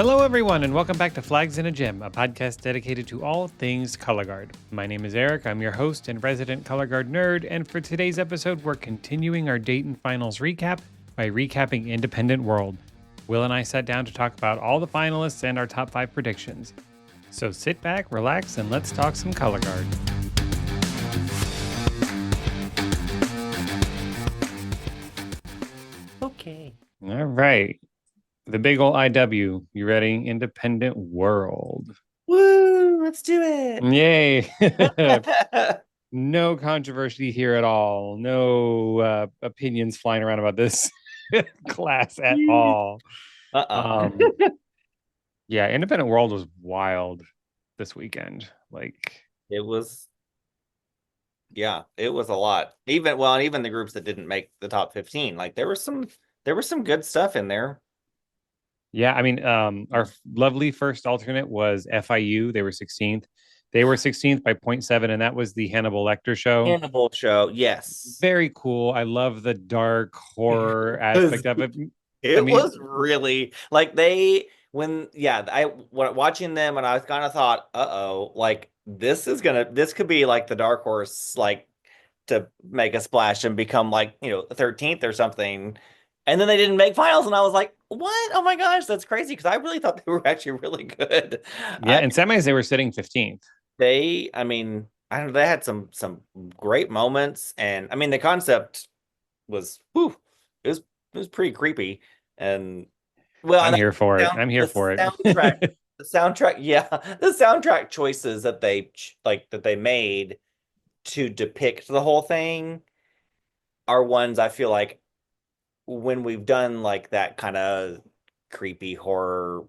Hello, everyone, and welcome back to Flags in a Gym, a podcast dedicated to all things color guard. My name is Eric. I'm your host and resident color guard nerd. And for today's episode, we're continuing our Dayton Finals recap by recapping Independent World. Will and I sat down to talk about all the finalists and our top 5 predictions. So sit back, relax, and let's talk some color guard. Okay. All right. The big old IW. You ready? Independent World. Woo! Let's do it. Yay. No controversy here at all. No opinions flying around about this class at all. Yeah, Independent World was wild this weekend. Like it was a lot. Even the groups that didn't make the top 15, like there was some good stuff in there. Yeah, I mean, our lovely first alternate was FIU. They were 16th. They were 16th by 0.7, and that was the Hannibal Lecter show. Hannibal show, yes. Very cool. I love the dark horror aspect of it. It was really like watching them, and I kind of thought, like this could be like the dark horse, like to make a splash and become like 13th or something. And then they didn't make finals, and I was like, what? Oh my gosh, that's crazy, because I really thought they were actually really good. Yeah, in semis they were sitting 15th. I don't know, they had some great moments, and I mean the concept was it was pretty creepy. And I'm here for it. I'm here for it. The soundtrack, the soundtrack choices that they made to depict the whole thing are ones I feel like when we've done like that kind of creepy horror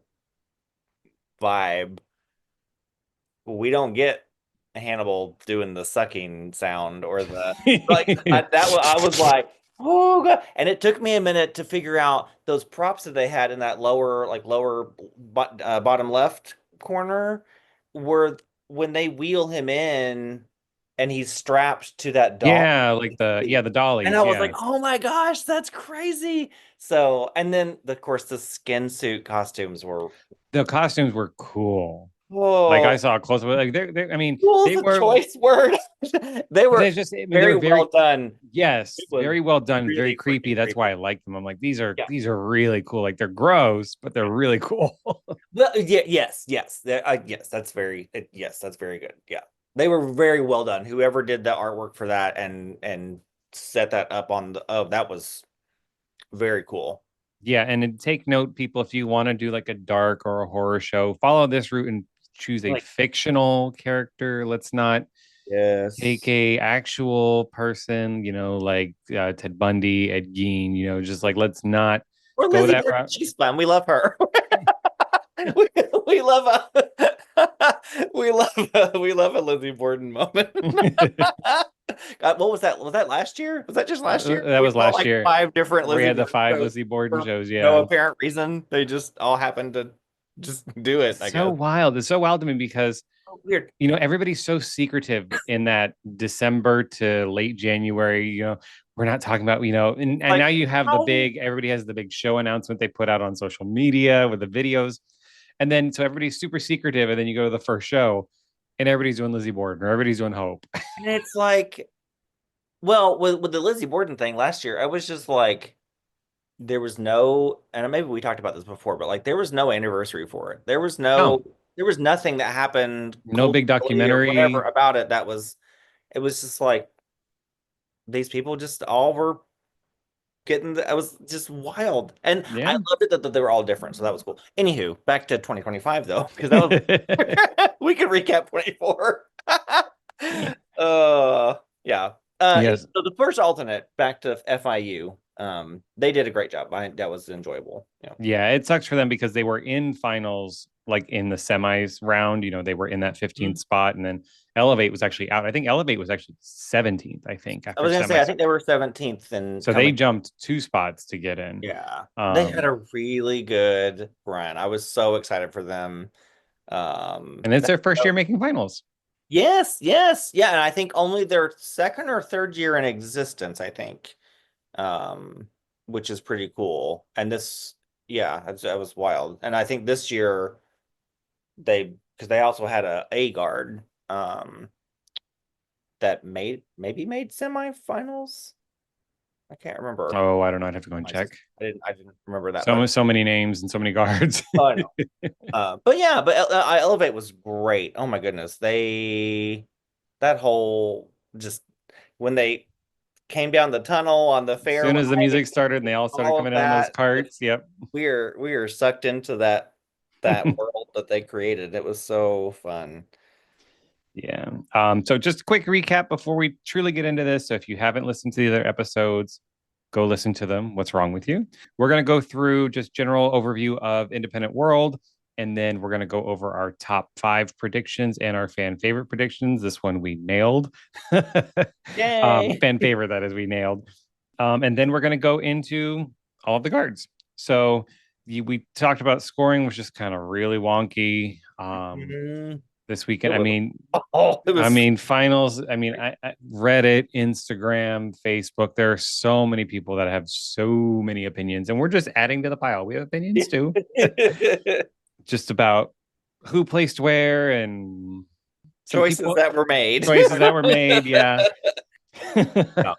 vibe, we don't get Hannibal doing the sucking sound or the I was like, oh god. And it took me a minute to figure out those props that they had in that lower bottom left corner were when they wheel him in and he's strapped to that doll. Yeah, like the dolly. And I was like, oh my gosh, that's crazy. So, and then of course the skin suit costumes were cool. Whoa. Like I saw a close up. Like they I mean, cool they were choice word. They were very well done. Yes, very well done. Really very creepy. That's why I like them. I'm like, these are really cool. Like they're gross, but they're really cool. Well, yes, that's very good. Yeah, they were very well done. Whoever did the artwork for that and set that up on that was very cool. Yeah, and take note, people, if you want to do like a dark or a horror show, follow this route and choose a fictional character. Let's not take a actual person, like Ted Bundy, Ed Gein, just like let's not go that route. She's fun. We love her. we love a Lizzie Borden moment. God, what was that? Was that last year? Was that just last year? That was last year. 5 different Lizzie. We had the 5 Lizzie Borden shows. Yeah. No apparent reason. They just all happened to just do it. It's so wild. It's so wild to me because weird. Everybody's so secretive in that December to late January. We're not talking about, and now you have everybody has the big show announcement they put out on social media with the videos. And then so everybody's super secretive, and then you go to the first show and everybody's doing Lizzie Borden or everybody's doing Hope. And it's like, well, with the Lizzie Borden thing last year, I was just like, there was no, and maybe we talked about this before, but like there was no anniversary for it. There was there was nothing that happened. No big documentary or whatever about it. It was just like these people just all were getting. I was just wild, and I loved it that they were all different. So that was cool. Anywho, back to 2025 though, because that was we could recap 24. Yeah. Yes. So the first alternate back to FIU. They did a great job. That was enjoyable. Yeah, it sucks for them because they were in finals, like in the semis round. They were in that 15th spot, and then Elevate was actually out. I think Elevate was actually 17th. I think. I was gonna say I think they were 17th, and so they jumped 2 spots to get in. Yeah, they had a really good run. I was so excited for them. And it's their first year making finals. Yes, yeah, and I think only their second or third year in existence. I think. Which is pretty cool. And this Yeah, that was wild. And I think this year because they also had a guard that made semifinals. I can't remember. Oh, I don't know. I'd have to go and My check. sister. I didn't remember that, So many names and so many guards. oh, I know. But yeah, I Elevate was great. Oh my goodness. That whole just when they came down the tunnel on the As fair soon line, as the music started and they all started all coming of in on those that, carts, yep. we are sucked into that world that they created. It was so fun. Yeah. So just a quick recap before we truly get into this. So if you haven't listened to the other episodes, go listen to them. What's wrong with you? We're going to go through just general overview of Independent World, and then we're going to go over our top 5 predictions and our fan favorite predictions. This one we nailed. Yay! Fan favorite, that is, we nailed. And then we're going to go into all of the guards. So we talked about scoring, which is kind of really wonky. Mhm. This It weekend. was it was Finals. I Reddit, Instagram, Facebook. There are so many people that have so many opinions, and we're just adding to the pile. We have opinions too, just about who placed where and some choices people that were made. choices that were made. Yeah, No,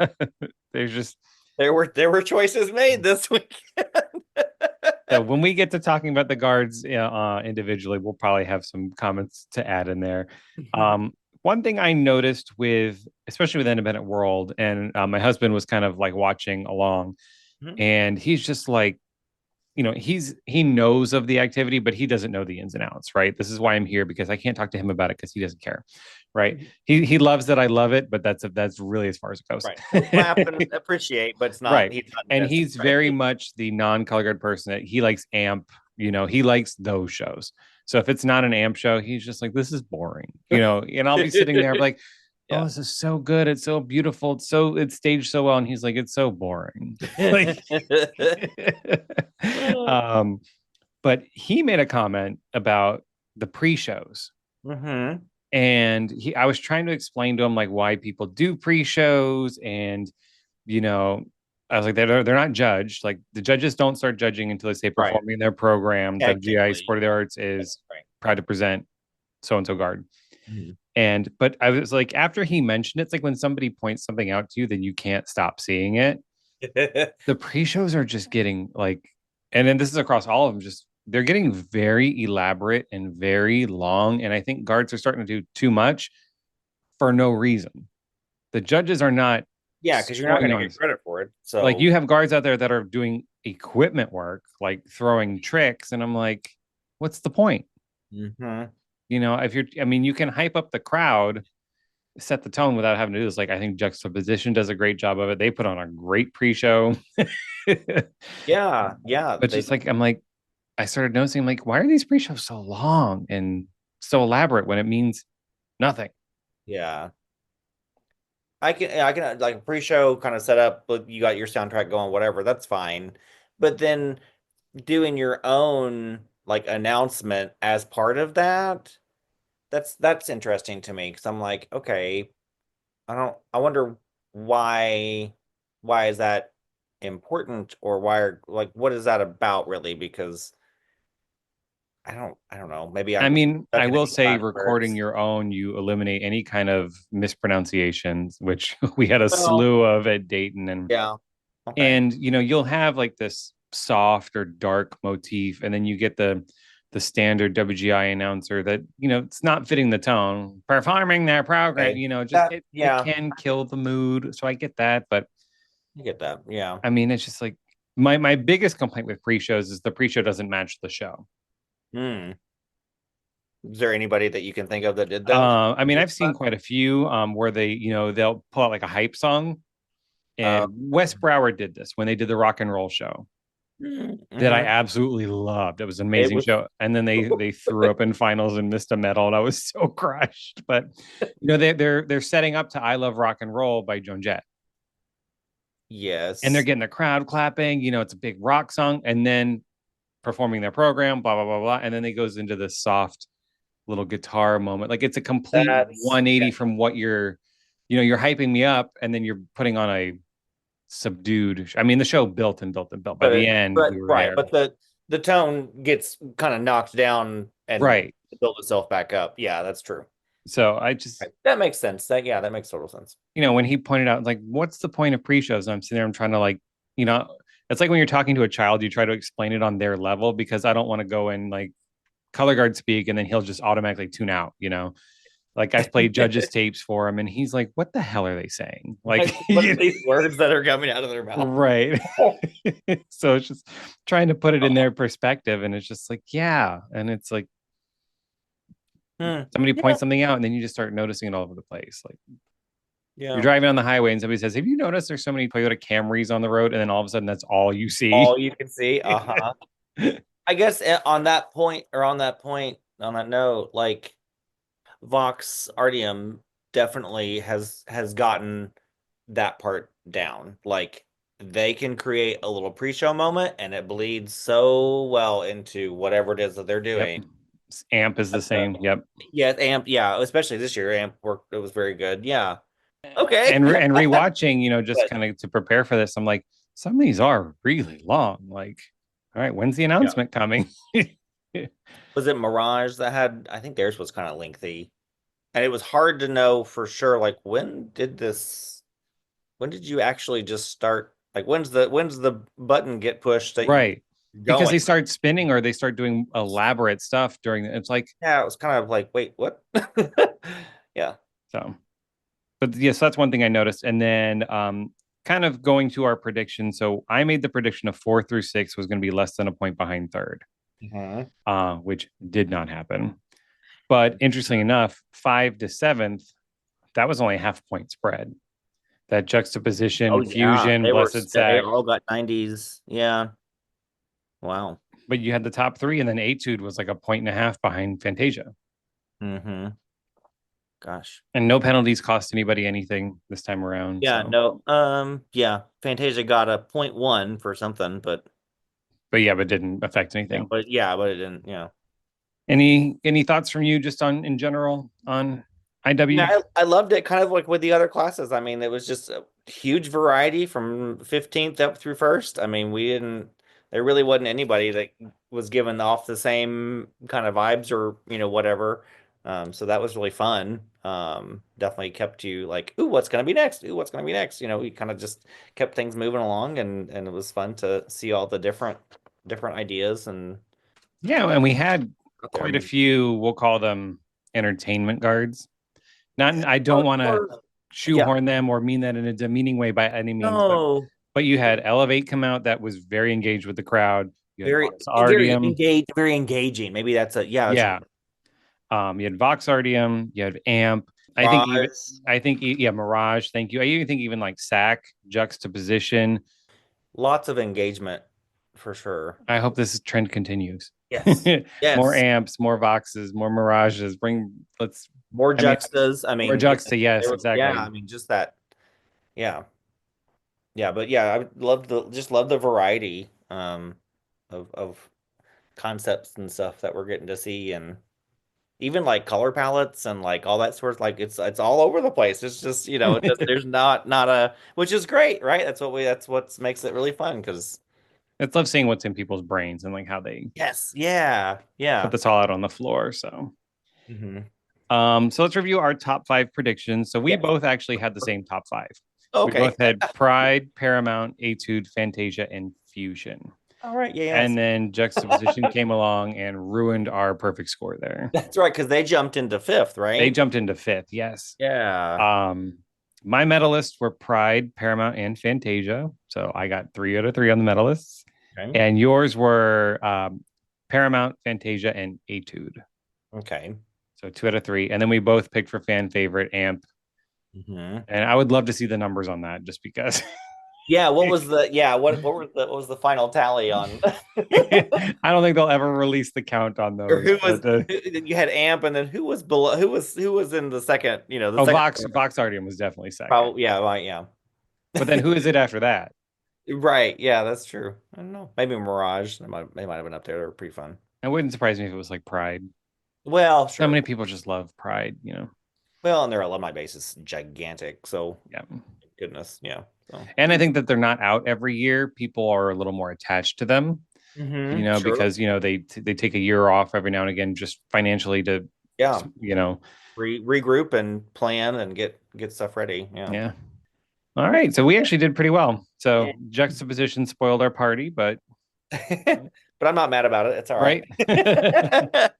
there's just there were choices made this week. so when we get to talking about the guards individually, we'll probably have some comments to add in there. Um, One thing I noticed with, especially with Independent World, and my husband was kind of like watching along, and he's just like, he knows of the activity, but he doesn't know the ins and outs, right? This is why I'm here because I can't talk to him about it because he doesn't care, right? He loves that I love it, but that's really as far as it goes. Right. He'll clap and appreciate, but Right. he's not And invested, he's very right? much the non-color guard person that he likes AMP, he likes those shows. So if it's not an AMP show, he's just like, this is boring, and I'll be sitting there like, oh, Yeah. this is so good. It's so beautiful. It's staged so well. And he's like, it's so boring. Like, um, but he made a comment about the pre-shows. Hmm. And I was trying to explain to him like why people do pre-shows, and you know, I was like, they're not judged. Like the judges don't start judging until they say Right. performing their program. WGI Technically. Sport of the Arts Yes, is right. proud to present so and so guard. Mhm. And but I was like, after he mentioned it, it's like when somebody points something out to you, then you can't stop seeing it. The pre-shows are just getting like, and then this is across all of them, just they're getting very elaborate and very long. And I think guards are starting to do too much for no reason. The judges are not Yeah, because you're not going to on. get credit for it. Like So, you have guards out there that are doing equipment work, like throwing tricks, and I'm like, what's the point? mhm. If you can hype up the crowd, set the tone without having to do this. Like I think Juxtaposition does a great job of it. They put on a great pre-show. Yeah, yeah, But just like I'm like, I started noticing, I'm like, why are these pre-shows so long and so elaborate when it means nothing? yeah. I can like pre-show kind of set up, but you got your soundtrack going, whatever, that's fine. But then doing your own like announcement as part of that, that's interesting to me because I'm like, okay, I wonder why why is that important or why are like what is that about really? Because I don't know. Maybe I I'm mean, stuck I in a will say class where recording it's your own, you eliminate any kind of mispronunciations, which we had a well, slew of at Dayton. and yeah. Okay. and you'll have like this soft or dark motif, and then you get the standard WGI announcer that it's not fitting the tone, performing their program. Okay. Just That it yeah, can kill the mood. So I get that, but I get that. Yeah. I mean, it's just like my biggest complaint with pre-shows is the pre-show doesn't match the show. Hmm. Is there anybody that you can think of that did that? I mean, I've seen quite a few where they, they'll pull out like a hype song. Uh, And Wes Brower did this when they did the rock and roll show that I mhm. absolutely loved. It was an It amazing was show. And then they threw up in finals and missed a medal, and I was so crushed. But they're setting up to "I Love Rock and Roll" by Joan Jett, and they're yes. getting the crowd clapping. It's a big rock song, and then performing their program, blah blah blah blah, and then it goes into this soft little guitar moment. Like it's a complete That's 180 from what you're hyping me up, and then you're putting on a subdued. I mean, the show built and built and built. By the end, but we were right, there. but the tone gets kind of knocked down and Right. build itself back up. Yeah, that's true. So I just, Right. That makes sense. That makes total sense. when he pointed out, like, what's the point of pre-shows? And I'm sitting there, I'm trying to, like, you know, it's like when you're talking to a child, you try to explain it on their level because I don't want to go and like color guard speak and then he'll just automatically tune out. Like I've played judges tapes for him and he's like, what the hell are they saying? Like, What are these words that are coming out of their mouth? right. So it's just trying to put it in their perspective. And it's just like, yeah. And it's like Hmm. somebody Yeah, points something out and then you just start noticing it all over the place. Like you're yeah. driving on the highway and somebody says, have you noticed there's so many Toyota Camrys on the road? And then all of a sudden that's all you see. All you can see. Uh-huh. I guess on that point, or on that note, like Vox Artium definitely has gotten that part down. Like they can create a little pre-show moment and it bleeds so well into whatever it is that they're Yep. doing. Amp is the same. Yep. Yeah, Amp, yeah, especially this year, Amp worked, it was very good. Yeah. Okay. And rewatching, just But kind of to prepare for this, I'm like, some of these are really long. Like, all right, when's the yeah. announcement coming? Was it Mirage that had, I think theirs was kind of lengthy. And it was hard to know for sure, like when did you actually just start? Like when's the button get pushed that you Right. Because going? they start spinning or they start doing elaborate stuff during it's like Yeah, it was kind of like, wait, what? Yeah. so. But yes, that's one thing I noticed. And then kind of going to our prediction. So I made the prediction of 4 through 6 was going to be less than a point behind third, Mhm. which did not happen. But interestingly enough, 5 to 7th, that was only a half point spread. That Oh juxtaposition, yeah, fusion, blessed they sack. all got 90s. Yeah. Wow. But you had the top three, and then Etude was like a point and a half behind Fantasia. Mm-hmm. Gosh. And no penalties cost anybody anything this time around. Yeah, So, no. Yeah, Fantasia got a point 0.1 for something, but yeah, but didn't affect anything. but it didn't, yeah. Any thoughts from you just on in general on IW? Yeah, I loved it kind of like with the other classes. I mean, it was just a huge variety from 15th up through first. I mean, there really wasn't anybody that was given off the same kind of vibes or, whatever. So that was really fun. Definitely kept you like, ooh, what's gonna be next? Ooh, what's gonna be next? We kind of just kept things moving along and it was fun to see all the different ideas and Yeah, and we had out there. I quite a mean, few, we'll call them entertainment guards. Not I don't or, want to or yeah, shoehorn them or mean that in a demeaning way by any means, but no. you had Elevate come out that was very engaged with the crowd. You had Very, Vox very Ardium. engaged, very engaging. Maybe yeah, that's Yeah. You had Vox Ardium, you had Amp. I think even Raj. yeah, Mirage, thank you. I even think even like Sack, Juxtaposition. Lots of engagement for sure. I hope this trend continues. Yes. More Yes. amps, more Voxes, more Mirages. Let's, More I mean, juxtas. I more mean, goodness, Juxta. Yes, yeah, exactly. I mean, just that. Yeah. Yeah, but yeah, I would love the variety of concepts and stuff that we're getting to see and even like color palettes and like all that sort of like it's all over the place. It's just, there's not a which is great, right? That's what makes it really fun because It's love seeing what's in people's brains and like how they yes, yeah, put yeah. this all out on the floor. So, Hmm. so let's review our top five predictions. So we Yes. both actually had the same top five. We Okay. both had Pride, Paramount, Etude, Fantasia, and Fusion. All right. And Yes. then Juxtaposition came along and ruined our perfect score there. That's right, because they jumped into fifth, They right? jumped into fifth, yes. Yeah. Um, my medalists were Pride, Paramount, and Fantasia. So I got 3 out of 3 on the medalists. Okay. And yours were Paramount, Fantasia, and Etude. Okay. So 2 out of 3. And then we both picked for fan favorite Amp. Hmm. And I would love to see the numbers on that just because Yeah. What was the final tally on? I don't think they'll ever release the count on Or those. But you had Amp, and then who was below? Who was in the second? The oh, second. Vox Ardium was definitely second. Probably. Yeah. Right. Yeah. But then who is it after that? Right. Yeah. That's true. I don't know. Maybe Mirage. They might have been up there. They were pretty fun. It wouldn't surprise me if it was like Pride. Well, So sure. many people just love Pride. Well, and their alumni base is gigantic. So Yeah. goodness. Yeah. So And I think that they're not out every year. People are a little more attached to them. Sure. because they take a year off every now and again just financially to, Yeah. you know, Regroup and plan and get stuff ready. Yeah. yeah. All right, so we actually did pretty well. Yeah. So juxtaposition spoiled our party, but But I'm not mad about it. It's all right. right.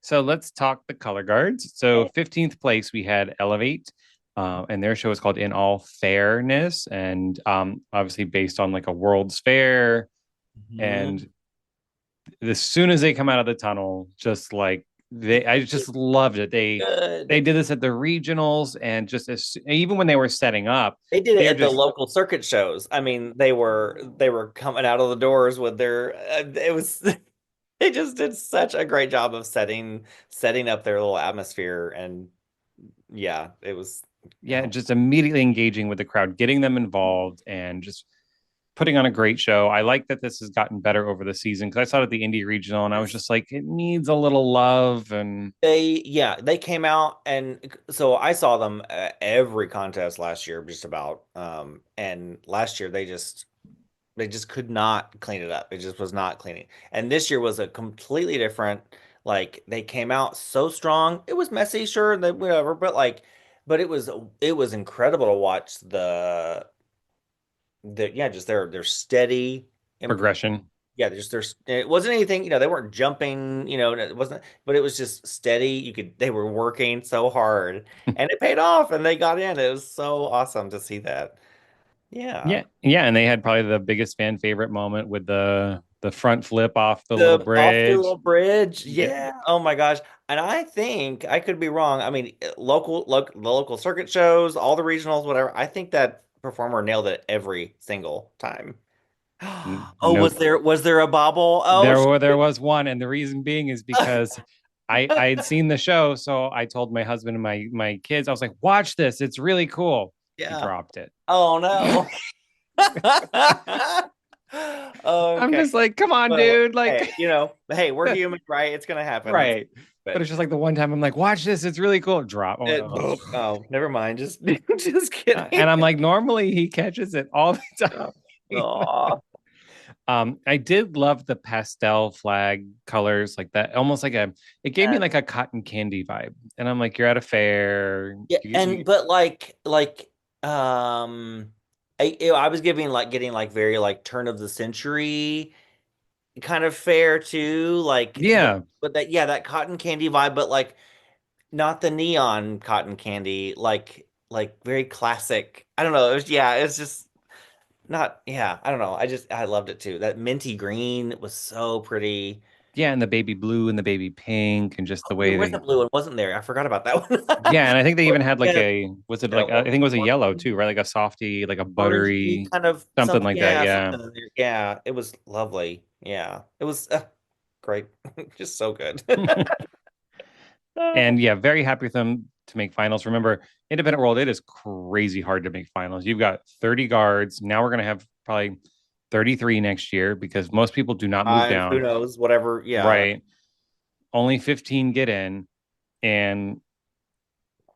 So let's talk the color guards. So 15th place, we had Elevate, and their show is called In All Fairness, and obviously based on like a World's Fair. And Mhm. as soon as they come out of the tunnel, just like I just loved it. They Good. did this at the regionals, and just even when they were setting up, They did it they were at the just local circuit shows. I mean, they were coming out of the doors with their it was they just did such a great job of setting up their little atmosphere and yeah, it was yeah, just immediately engaging with the crowd, getting them involved, and just putting on a great show. I like that this has gotten better over the season because I saw it at the Indie Regional and I was just like, it needs a little love. And they came out and so I saw them at every contest last year just about and last year they just could not clean it up. It just was not cleaning. And this year was a completely different, like they came out so strong. It was messy, sure, that whatever, but like but it was incredible to watch the yeah, just their steady improve. progression. Yeah, just there's it wasn't anything, they weren't jumping, it wasn't, but it was just steady. They were working so hard and it paid off and they got in. It was so awesome to see that. Yeah. Yeah. Yeah. And they had probably the biggest fan favorite moment with the front flip off the little The off the bridge. little bridge. Yeah. Yeah. Oh my gosh. And I think I could be wrong. I mean, the local circuit shows, all the regionals, whatever. I think that performer nailed it every single time. Oh, No, was there a bobble? Oh, there was one. And the reason being is because I had seen the show. So I told my husband and my kids, I was like, watch this. It's really cool. He yeah. dropped it. Oh no. I'm Okay. just like, come on, Well, dude. Like, hey, we're human, right? It's gonna happen. right. But But it's just like the one time I'm like, watch this. It's really cool. Drop. I'm like, boom. "Ugh." Oh, never mind. Just just kidding. And I'm like, normally he catches it all the time. Oh, I did love the pastel flag colors, like that, almost like it gave me like a cotton candy vibe. And I'm like, you're at a fair. yeah, and but um, I was getting like very like turn of the century kind of fair too, like Yeah. but that yeah that cotton candy vibe, but like not the neon cotton candy, like very classic. I don't know. It was yeah, it's just not yeah. I don't know. I loved it too. That minty green was so pretty. Yeah. And the baby blue and the baby pink and just the There way was a they, blue one, wasn't there? I forgot about that yeah. And I think they one. even had like Yeah, was it yeah, like, I think it was a yellow orangey, too, right? Like a softy, like a orangey buttery, kind of something something. like that. Yeah, Yeah. something in there. Yeah, it was lovely. Yeah, it was great, just so good. And yeah, very happy with them to make finals. Remember, independent world, it is crazy hard to make finals. You've got 30 guards. Now we're going to have probably 33 next year because most people do not move Who down. knows? Whatever. Yeah. Right. Only 15 get in. And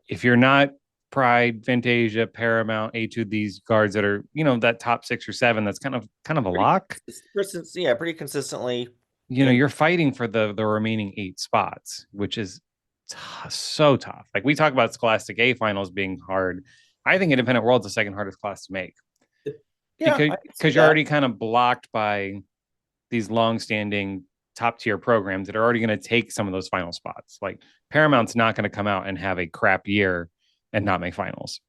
if you're not Pride, Fantasia, Paramount, A2, these guards that are, that top 6 or 7, that's kind of a Pretty lock. consistent, yeah, pretty consistently in. You're fighting for the remaining 8 spots, which is so tough. Like we talk about Scholastic A finals being hard. I think Independent World's the second hardest class to make Yeah, because I can see because you're that. already kind of blocked by these long-standing top tier programs that are already going to take some of those final spots. Like Paramount's not going to come out and have a crap year and not make finals.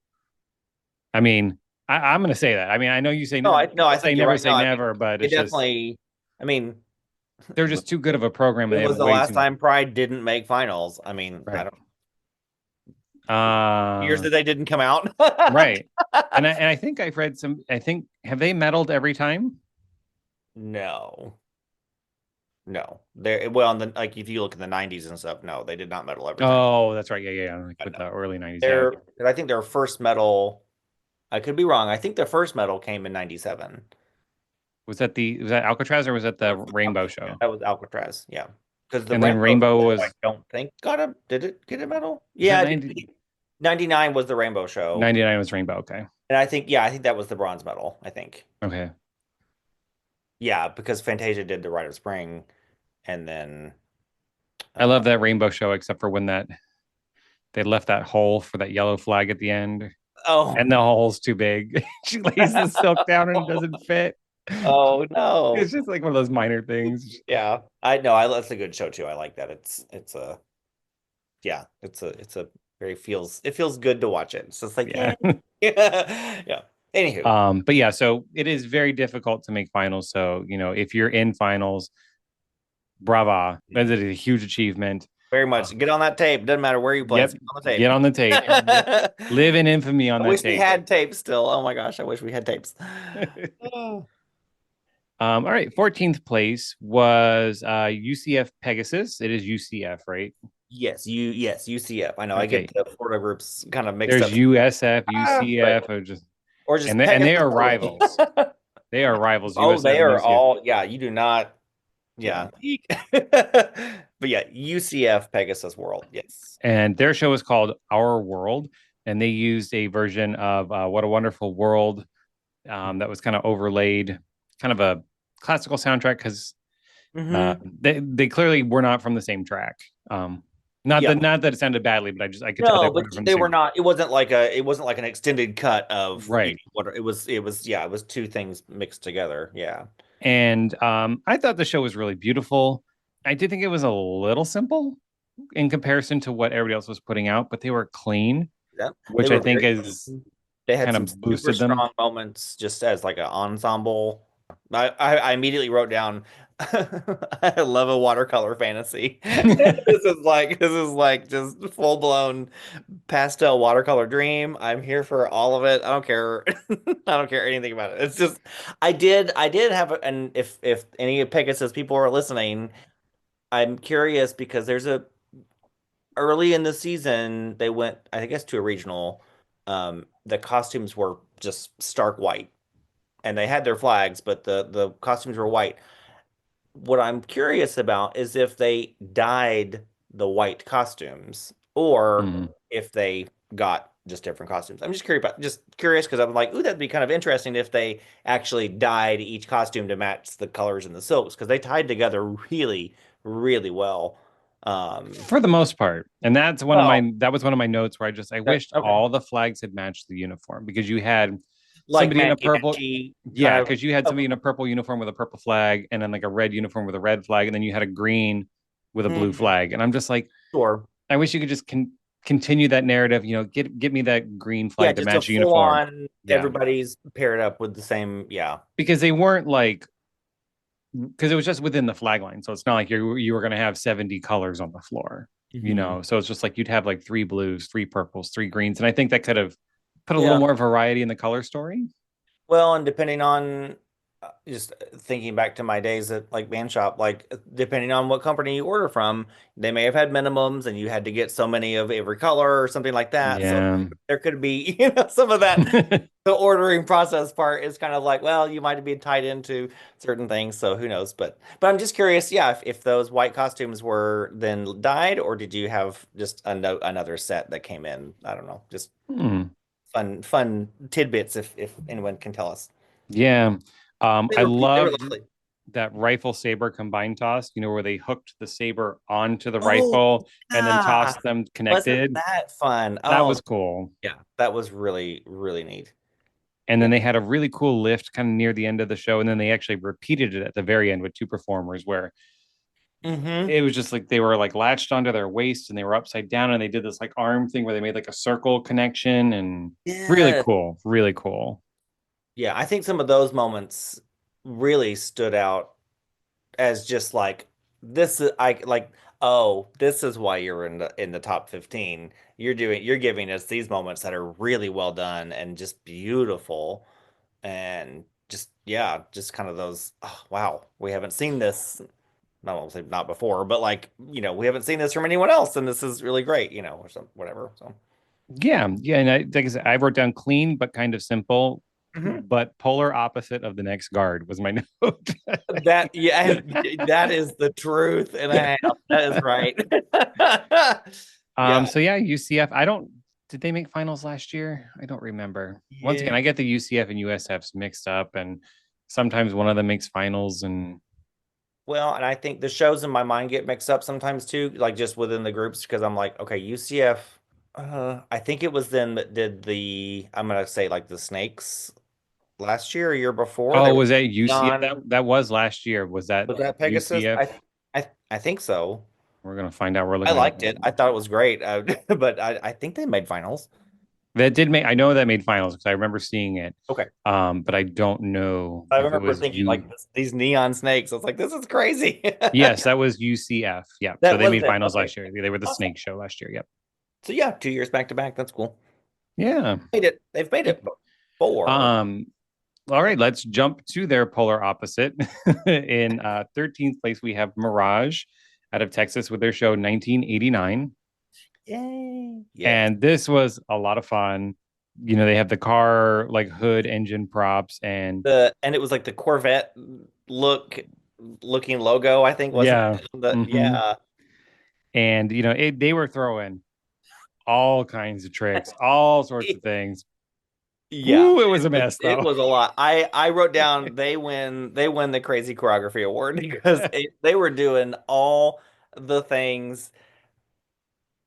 I mean, I'm going to say that. I mean, I know you say No, I people say think you're never right. No, say I mean, never, but it it's just definitely. I mean, they're just too good of a program and when they have was the way last too time Pride didn't make finals? I mean, I right. don't years Uh that they didn't come out. right. And I think I've read some. I think have they medaled every time? No, no. There, well, like if you look in the '90s and stuff, no, they did not medal every time. Oh, that's right. Yeah, yeah, yeah. Like I with know. the early '90s. Yeah. I think their first medal. I could be wrong. I think their first medal came in '97. Was that Alcatraz or was that the Rainbow Yeah, show? that was Alcatraz. Yeah, because the And then Rainbow Rainbow show, I was don't think got a. Did it get a medal? was that Yeah, 90, 99 was the Rainbow show, 99 was Rainbow. Okay. and I think that was the bronze medal. I think. Okay. Yeah, because Fantasia did the Rite of Spring, and then I uh love that rainbow show, except for when that they left that hole for that yellow flag at the end, oh and the hole's too big. She lays the silk down and it doesn't fit. oh no. It's just like one of those minor things. Yeah. I know I that's a good show too. I like that. It's a yeah, it's a very feels it feels good to watch it. It's just like, Yeah. yeah. Yeah. Anywho, But yeah, so it is very difficult to make finals. So, if you're in finals, brava. That is a huge achievement. very Uh, much get on that tape. Doesn't matter where you play, yep. it's on the Get tape. on the tape. Yep. Live in infamy on I that wish we tape. had tapes still. Oh my gosh, I wish we had tapes. Oh. All right. 14th place was UCF Pegasus. It is UCF, right? Yes, UCF. I know I get Okay. the Florida groups kind of mixed There's up. USF, But UCF, or just or just and they Pegasus are only. rivals. They are rivals, Oh, USF they and are UCF. all, yeah, you do not, Yeah. yeah. But yeah, UCF Pegasus World. Yes. And their show is called Our World, and they used a version of What a Wonderful World that was kind of overlaid, kind of a classical soundtrack because Hmm. they clearly were not from the same track. Um, Yeah. not that it sounded badly, but I could tell they No, were but not from the they same were track. not, it wasn't like an extended cut of, Right. what it was, yeah, it was two things mixed together. Yeah. And I thought the show was really beautiful. I did think it was a little simple in comparison to what everybody else was putting out, but they were clean, Yeah. They which I were think very has clean. They had kind some of super boosted them. strong moments just as like an ensemble. I immediately wrote down I love a watercolor fantasy. This is like just full blown pastel watercolor dream. I'm here for all of it. I don't care. I don't care anything about it. It's just I did have and if any of Pegasus people are listening, I'm curious because there's a early in the season, they went, I guess, to a regional. The costumes were just stark white, and they had their flags, but the costumes were white. What I'm curious about is if they dyed the white costumes, or Mhm. if they got just different costumes. I'm just curious because I'm like, ooh, that'd be kind of interesting if they actually dyed each costume to match the colors in the silks because they tied together really, really well. Um, For the most part. And well, that was one of my notes where I wished okay. all the flags had matched the uniform because you had Like somebody in a Manky purple, Manky yeah, kind of. because you had somebody Okay. in a purple uniform with a purple flag and then like a red uniform with a red flag, and then you had a green with a blue Mhm. flag. And I'm just like, Sure. I wish you could just continue that narrative, get me that green Yeah, flag to just a match the full uniform. on Yeah. everybody's paired up with the same. Yeah. Because they weren't like because it was just within the flag line. So it's not like you were gonna have 70 colors on the floor, Hmm. So it's just like you'd have like three blues, three purples, three greens. And I think that could have put a little Yeah. more variety in the color story. Well, and depending on just thinking back to my days at like band shop, like depending on what company you order from, they may have had minimums and you had to get so many of every color or something like that. So Yeah. there could be, some of that. The ordering process part is kind of like, well, you might be tied into certain things, so who knows? But I'm just curious, yeah, if those white costumes were then dyed, or did you have just another set that came in? I don't know, just Hmm. fun tidbits if anyone can tell us. Yeah. I They were loved lovely. that rifle saber combined toss, where they hooked the saber onto the Oh rifle and then yeah, tossed them wasn't connected. that fun? That Oh was cool. yeah, that was really really neat. And Yeah. then they had a really cool lift kind of near the end of the show. And then they actually repeated it at the very end with two performers where Mm-hmm. it was just like they were like latched onto their waist and they were upside down and they did this like arm thing where they made like a circle connection and really Yeah. cool, really cool. Yeah, I think some of those moments really stood out as just like this is I like oh this is why you're in the top 15. You're giving us these moments that are really well done and just beautiful and just yeah just kind of those oh, wow we haven't seen this not I'll say not before but like we haven't seen this from anyone else and this is really great or some whatever so. Yeah, yeah, and like I said, I wrote down clean but kind of simple, Mhm. but polar opposite of the next guard was my note. That yeah that is the truth and a half that is right. Yeah. So yeah, UCF. I don't. Did they make finals last year? I don't remember. Once Yeah. again, I get the UCF and USFs mixed up, and sometimes one of them makes finals, and Well, and I think the shows in my mind get mixed up sometimes too, like just within the groups, because I'm like, okay, UCF. I think it was them that did I'm gonna say like the Snakes last year or year before. They oh, were was that UCF? on. That was last year. Was that Was that Pegasus? UCF? I think so. We're gonna find out. We're I looking it up liked right it. now. I thought it was great. But I think they made finals. That did make. I know that made finals because I remember seeing it. Okay. But I don't know I if it remember was thinking like you. these neon snakes. I was like, this is crazy. Yes, that was UCF. Yeah. So That they was made it. finals Okay. last year. They were the Awesome. Snake Show last year. Yep. So yeah, 2 years back to back. That's cool. Yeah. Made it. They've made Yep. it before. Um. All right. Let's jump to their polar opposite. In 13th place, we have Mirage out of Texas with their show 1989. Yay. Yes. And this was a lot of fun. You know, they have the car like hood engine props and And it was like the Corvette look looking logo, I think, wasn't yeah. it? The, Hmm. yeah. And you know, they were throwing all kinds of tricks, all sorts of things. Yeah, Ooh, it was a mess it though. was a lot. I wrote down they win the crazy choreography award because they were doing all the things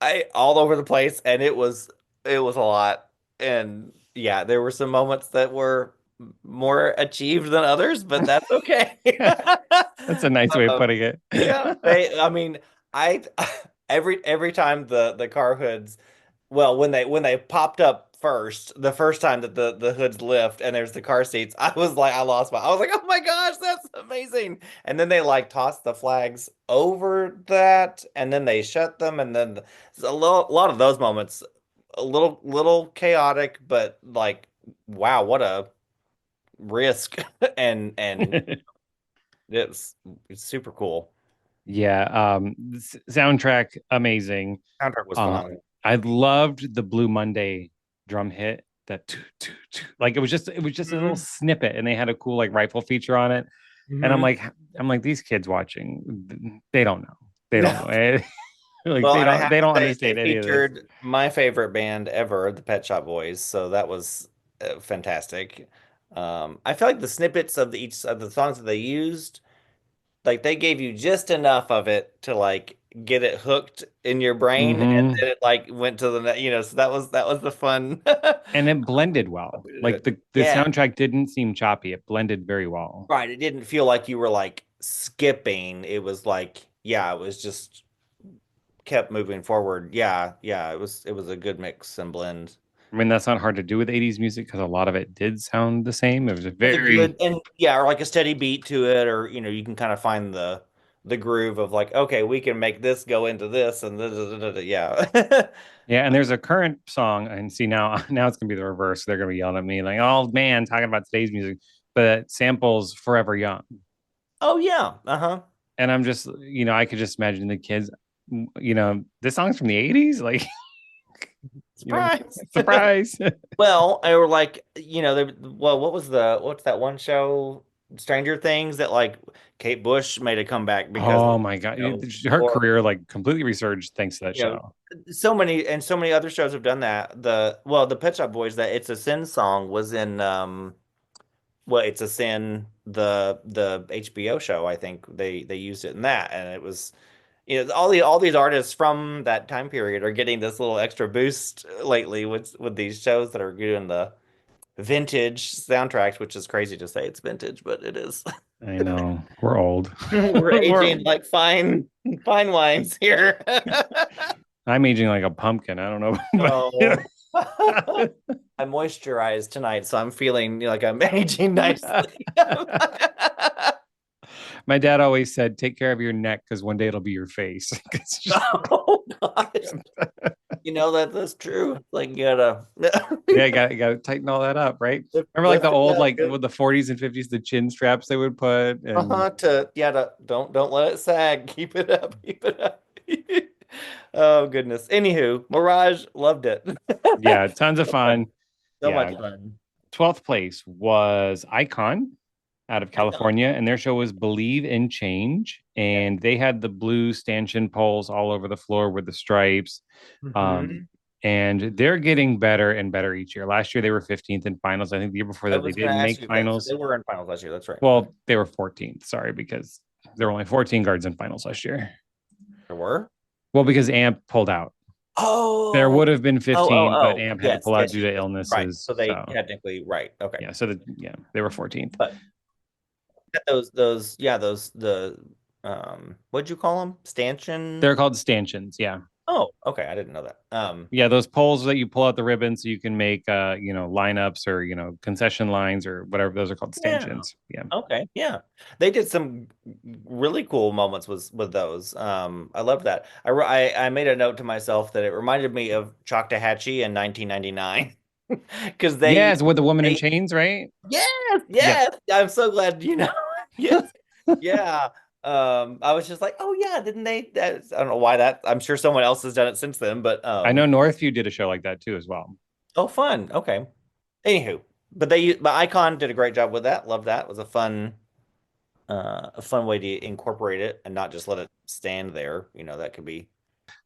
I all over the place, and it was a lot. And yeah, there were some moments that were more achieved than others, but that's okay. That's a nice way of Um, putting it. yeah, I mean, I every time the car hoods, well, when they popped up first, the first time that the hoods lift and there's the car seats, I was like, I was like, oh my gosh, that's amazing. And then they like tossed the flags over that, and then they shut them, and then a lot of those moments, a little chaotic, but like, wow, what a risk, and it's super cool. Yeah, soundtrack amazing. Soundtrack was Uh, phenomenal. I loved the Blue Monday drum hit. That like it was just a little Hmm. snippet, and they had a cool like rifle feature on it. And Hmm. I'm like these kids watching, they don't know, they don't No. know, like Well, and I have they to don't say, they understand any of this. featured my favorite band ever, the Pet Shop Boys. So that was fantastic. I feel like the snippets of each of the songs that they used, like they gave you just enough of it to like get it hooked in your brain, and Hmm. then it like went to the so that was the fun. And it blended well. Like the Yeah, soundtrack didn't seem choppy. It blended very well. right. It didn't feel like you were like skipping. It was like, yeah, it was just kept moving forward. Yeah, yeah, it was a good mix and blend. I mean, that's not hard to do with 80s music because a lot of it did sound the same. It was a With a very good, and yeah, or like a steady beat to it, or you can kind of find the groove of like, okay, we can make this go into this, and yeah. yeah. And there's a current song, and see now now it's gonna be the reverse. They're gonna be yelling at me like, "Oh man, talking about today's music," but it samples "Forever Young," Oh yeah, uh-huh. and I'm just I could just imagine the kids. This song's from the 80s, like you know, Surprise. surprise. Well, or like, well, what's that one show, Stranger Things, that like Kate Bush made a comeback because Oh my god, you know, her or career like completely resurged thanks to that you know, show. so many other shows have done that. The Pet Shop Boys, that It's a Sin song was in well, It's a Sin, the HBO show. I think they used it in that, and it was, all these artists from that time period are getting this little extra boost lately with these shows that are doing the vintage soundtracks, which is crazy to say it's vintage, but it is. I know we're old. We're we're aging like fine wines here. I'm aging like a pumpkin. I don't know, Oh. but I moisturized tonight, so I'm feeling like I'm aging nicely. my dad always said, "Take care of your neck because one day it'll be your face." It's just, Oh gosh. That's true. Like, you gotta yeah, you gotta tighten all that up, right? Remember, like the lift it old, up. like with the 40s and 50s, the chin straps they would put, and Don't let it sag. Keep it up. Keep it up. Oh goodness. Anywho, Mirage loved it. yeah, tons of So fun. fun. So much Yeah, fun. 12th place was Icon out of I know. California, and their show was Believe in Change. Yeah. And they had the blue stanchion poles all over the floor with the stripes. Um, Mhm. and they're getting better and better each year. Last year they were 15th in finals. I think the year before I that they was going to didn't ask make you that. So they finals. were in finals last year. That's right. Okay. Well, they were 14th. Sorry, because there were only 14 guards in finals last year. There were. Well, because AMP pulled out. There Oh, would have been oh, 15, but oh, oh. AMP had to Yes, pull out yes, due yes, to yes. Right. illnesses. So they So technically, right. Okay. yeah, they were 14th. But those, yeah, those, what'd you call them? Stanchion? They're called stanchions. Yeah. Oh, okay. I didn't know that. Yeah, those poles that you pull out the ribbon so you can make lineups or concession lines or whatever, those are called Yeah. stanchions. Yeah. Okay. Yeah. They did some really cool moments with those. I love that. I made a note to myself that it reminded me of Choctahatchee in 1999 because Yes, with the woman in they chains, right? yes, Yep. yes. I'm so glad you know. Yes. Yeah. I was just like, oh yeah, didn't they? I don't know why that. I'm sure someone else has done it since then, but I know Northview did a show like that too as well. oh, fun. Okay. Anywho, but Icon did a great job with that. Love that. It was a fun way to incorporate it and not just let it stand there. That could be.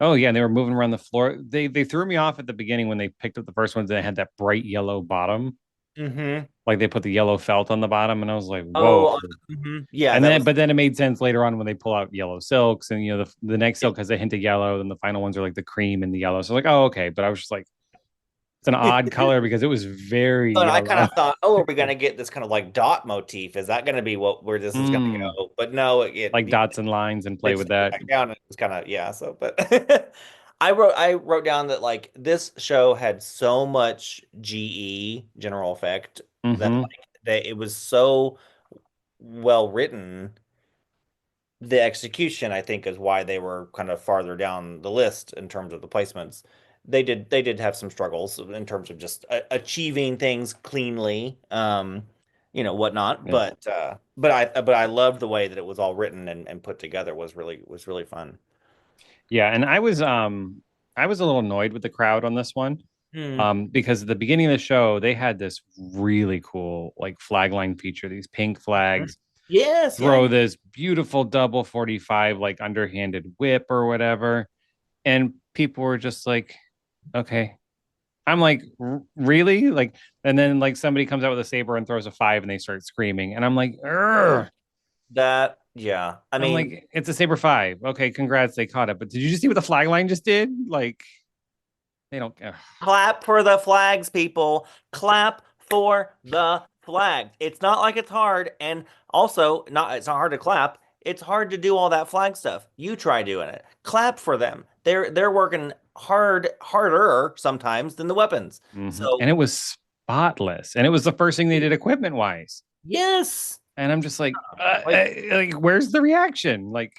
Oh yeah, and they were moving around the floor. They threw me off at the beginning when they picked up the first ones and they had that bright yellow bottom. Mm-hmm. Like they put the yellow felt on the bottom, and I was like, whoa. Oh, mhm. Yeah, And that then, was but then it made sense later on when they pull out yellow silks, and the next silk has a hint of yellow, and the final ones are like the cream and the yellow. So like, oh okay. But I was just like, it's an odd color because it was very and I kind yellow. of thought, oh, are we gonna get this kind of like dot motif? Is that gonna be where this is gonna Mm, go? But no, it like dots and lines and they play with just put it that. back down and it's kind of yeah. So, but I wrote down that like this show had so much GE general effect that Hmm. like that it was so well written. The execution, I think, is why they were kind of farther down the list in terms of the placements. They did have some struggles in terms of just achieving things cleanly, whatnot. Yeah. But I loved the way that it was all written and put together was really fun. Yeah, and I was a little annoyed with the crowd on this one. Hmm. Because at the beginning of the show, they had this really cool like flag line feature, these pink flags, Yes, yeah, throw this beautiful double 45 like underhanded whip or whatever. And people were just like, okay. I'm like, really? Like, and then like somebody comes out with a saber and throws a five and they start screaming. And I'm like, "Urgh." that, yeah. I I'm mean, like, it's a saber five. Okay, congrats, they caught it. But did you just see what the flag line just did? Like, they don't. Ugh. clap for the flags, people. Clap for the flags. It's not like it's hard, and also not it's not hard to clap. It's hard to do all that flag stuff. You try doing it. Clap for them. They're working harder sometimes than the weapons. Mhm. So And it was spotless. And it was the first thing they did equipment wise. yes, And I'm just like like, where's the reaction? Like,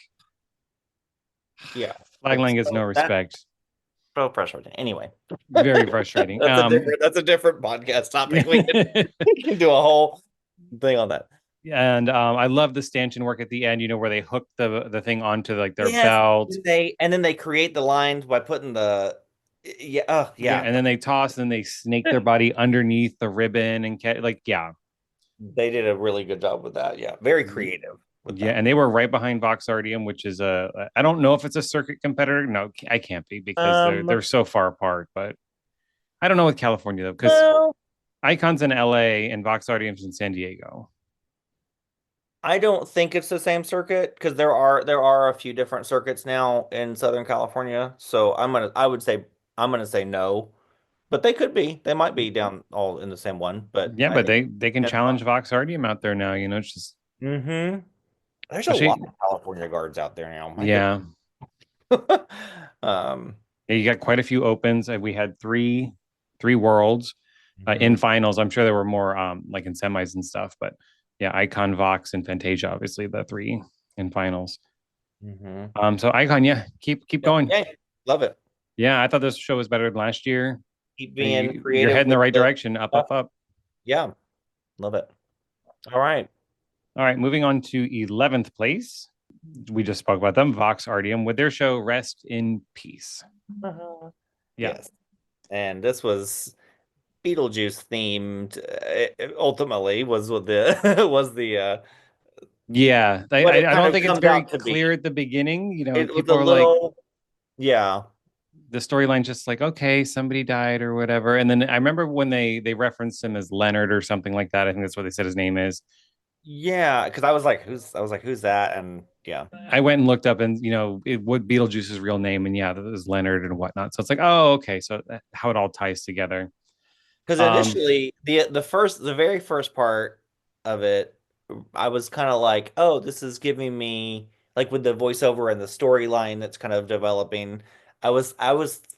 yeah, flag it's line gets no that respect. so frustrating. Anyway, Very frustrating. that's a different podcast topic. We can do a whole thing on that. And I love the stanchion work at the end, where they hook the thing onto like their Yes, belt. and then they create the lines by putting the yeah, oh Yeah, yeah. and then they toss and they snake their body underneath the ribbon and like, yeah. They did a really good job with that. Yeah, very creative with Yeah, that. and they were right behind Voxardium, which is I don't know if it's a circuit competitor. No, I can't be because they're Um, they're so far apart, but I don't know with California though, because well, Icon's in LA and Voxardium's in San Diego. I don't think it's the same circuit because there are a few different circuits now in Southern California. So I'm gonna say no, but they could be. They might be down all in the same one, but Yeah, I but think they can that's challenge Voxardium out there now, it's just mm-hmm. There's a lot especially of California guards out there now. My goodness. yeah. Um, Yeah, you got quite a few opens. We had three worlds in mhm, finals. I'm sure there were more like in semis and stuff, but yeah, Icon, Vox, and Fantasia, obviously the three in finals. mhm. So Icon, yeah, keep Yeah, going. yeah, love it. Yeah, I thought this show was better than last year. Keep being You're creative heading the with right the direction. Up, stuff. up, up. Yeah, love it. All right. All right, moving on to 11th place. We just spoke about them, Vox Artium, with their show Rest in Peace. Uh-huh. Yeah. Yes. And this was Beetlejuice themed, ultimately was what the was the Yeah. what it I kind don't of think it's comes very out to clear be. at the beginning. It was People a are like, little, yeah. the storyline's just like, okay, somebody died or whatever. And then I remember when they referenced him as Leonard or something like that. I think that's what they said his name is. Yeah, because I was like, who's that? And yeah. I went and looked up, and what Beetlejuice's real name, and yeah, that was Leonard and whatnot. So it's like, oh, okay, so how it all ties together. Because Um, initially, the very first part of it, I was kind of like, oh, this is giving me like with the voiceover and the storyline that's kind of developing. I was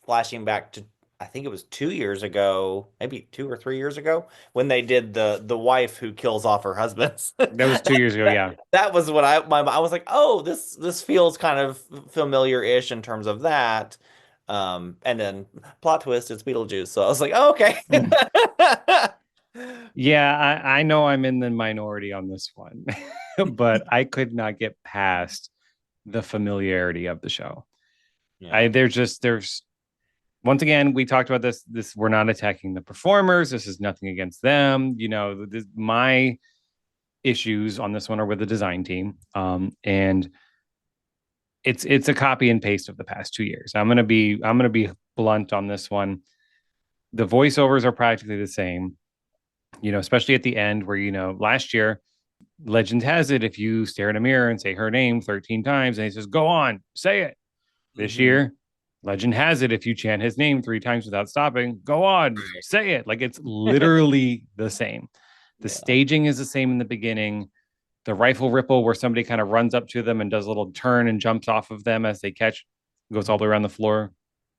flashing back to I think it was 2 years ago, maybe 2 or 3 years ago, when they did the wife who kills off her husbands. that was 2 years ago, That, yeah. that was what I was like, oh, this feels kind of familiar-ish in terms of that. And then plot twist, it's Beetlejuice. So I was like, oh, okay. Yeah, I know I'm in the minority on this one, but I could not get past the familiarity of the show. I Yeah. there's once again, we talked about this, we're not attacking the performers. This is nothing against them. My issues on this one are with the design team. And it's a copy and paste of the past 2 years. I'm gonna be blunt on this one. The voiceovers are practically the same, especially at the end where, last year, legend has it, if you stare in a mirror and say her name 13 times and he says, go on, say it. This Hmm. year, legend has it, if you chant his name 3 times without stopping, go on, Right. say it. Like, it's literally the same. The Yeah. staging is the same in the beginning. The rifle ripple where somebody kind of runs up to them and does a little turn and jumps off of them as they catch, goes all the way around the floor,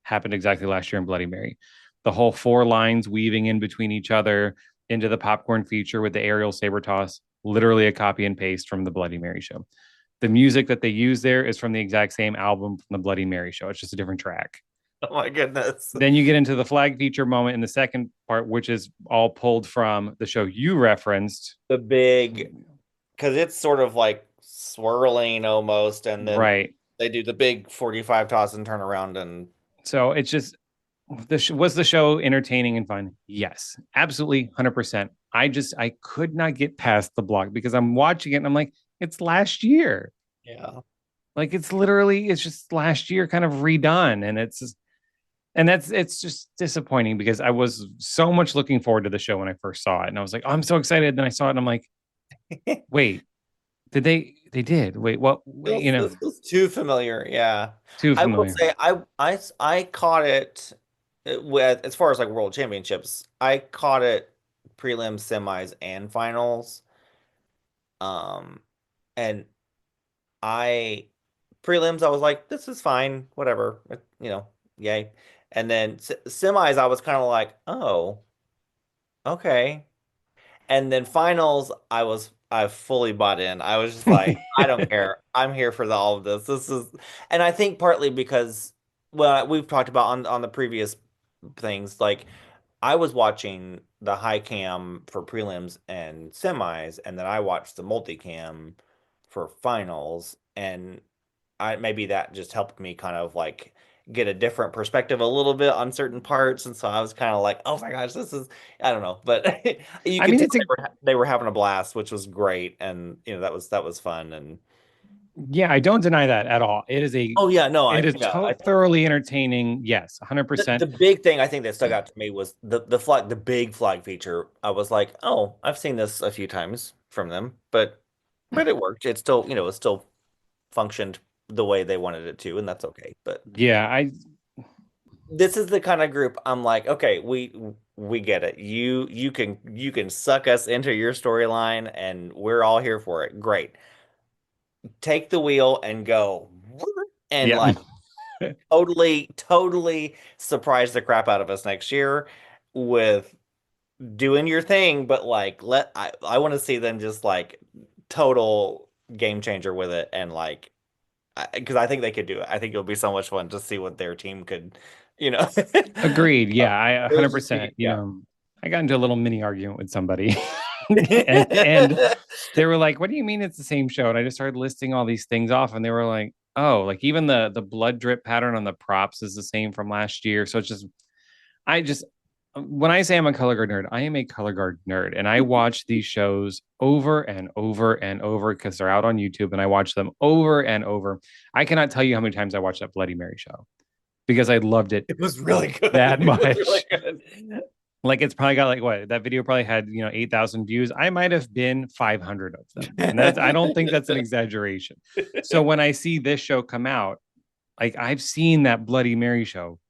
happened exactly last year in Bloody Mary. The whole 4 lines weaving in between each other into the popcorn feature with the aerial saber toss, literally a copy and paste from the Bloody Mary show. The music that they use there is from the exact same album from the Bloody Mary show. It's just a different track. Oh my goodness. Then you get into the flag feature moment in the second part, which is all pulled from the show you referenced. The big, because it's sort of like swirling almost, and then Right. they do the big 45 toss and turn around and So it's just, was the show entertaining and fun? Yes, absolutely, 100%. I could not get past the block because I'm watching it and I'm like, it's last year. yeah. Like, it's just last year kind of redone, and it's just disappointing because I was so much looking forward to the show when I first saw it, and I was like, oh, I'm so excited. Then I saw it and I'm like, wait, did they did wait, what, wait, This feels too familiar. Yeah. too I will familiar. say I caught it with as far as like world championships. I caught it prelims, semis, and finals. Um, and I prelims, I was like, this is fine, whatever, yay. And then semis, I was kind of like, oh, okay. And then finals, I fully bought in. I was just like, I don't care. I'm here for all of this. And I think partly because, well, we've talked about on the previous things, like I was watching the high cam for prelims and semis, and then I watched the multicam for finals, and I maybe that just helped me kind of like get a different perspective a little bit on certain parts, and so I was kind of like, oh my gosh, this is I don't know, but you I could mean, tell it's a they were having a blast, which was great, and that was fun, and yeah, I don't deny that at all. oh yeah, no, It I is yeah, thoroughly entertaining. Yes, the 100%. big thing I think that stuck out to me was the big flag feature. I was like, oh, I've seen this a few times from them, but it worked. It still functioned the way they wanted it to, and that's okay. But Yeah, I this is the kind of group I'm like, okay, we get it. You can suck us into your storyline, and we're all here for it. Great. Take the wheel and go, and yeah. like totally surprise the crap out of us next year with doing your thing, but like I want to see them just like total game changer with it, and like because I think they could do it. I think it'll be so much fun to see what their team could, you know. Agreed. Yeah, I It would just be 100%. yeah. I got into a little mini argument with somebody, and they were like, "What do you mean it's the same show?" And I just started listing all these things off, and they were like, "Oh, like even the blood drip pattern on the props is the same from last year." So it's just, I just, when I say I'm a color guard nerd, I am a color guard nerd, and I watch these shows over and over and over because they're out on YouTube, and I watch them over and over. I cannot tell you how many times I watched that Bloody Mary show. because I loved it It was really good. that It was really much. good. Like it's probably got like what that video probably had 8,000 views. I might have been 500 of them, and that's I don't think that's an exaggeration. So when I see this show come out, like I've seen that Bloody Mary show,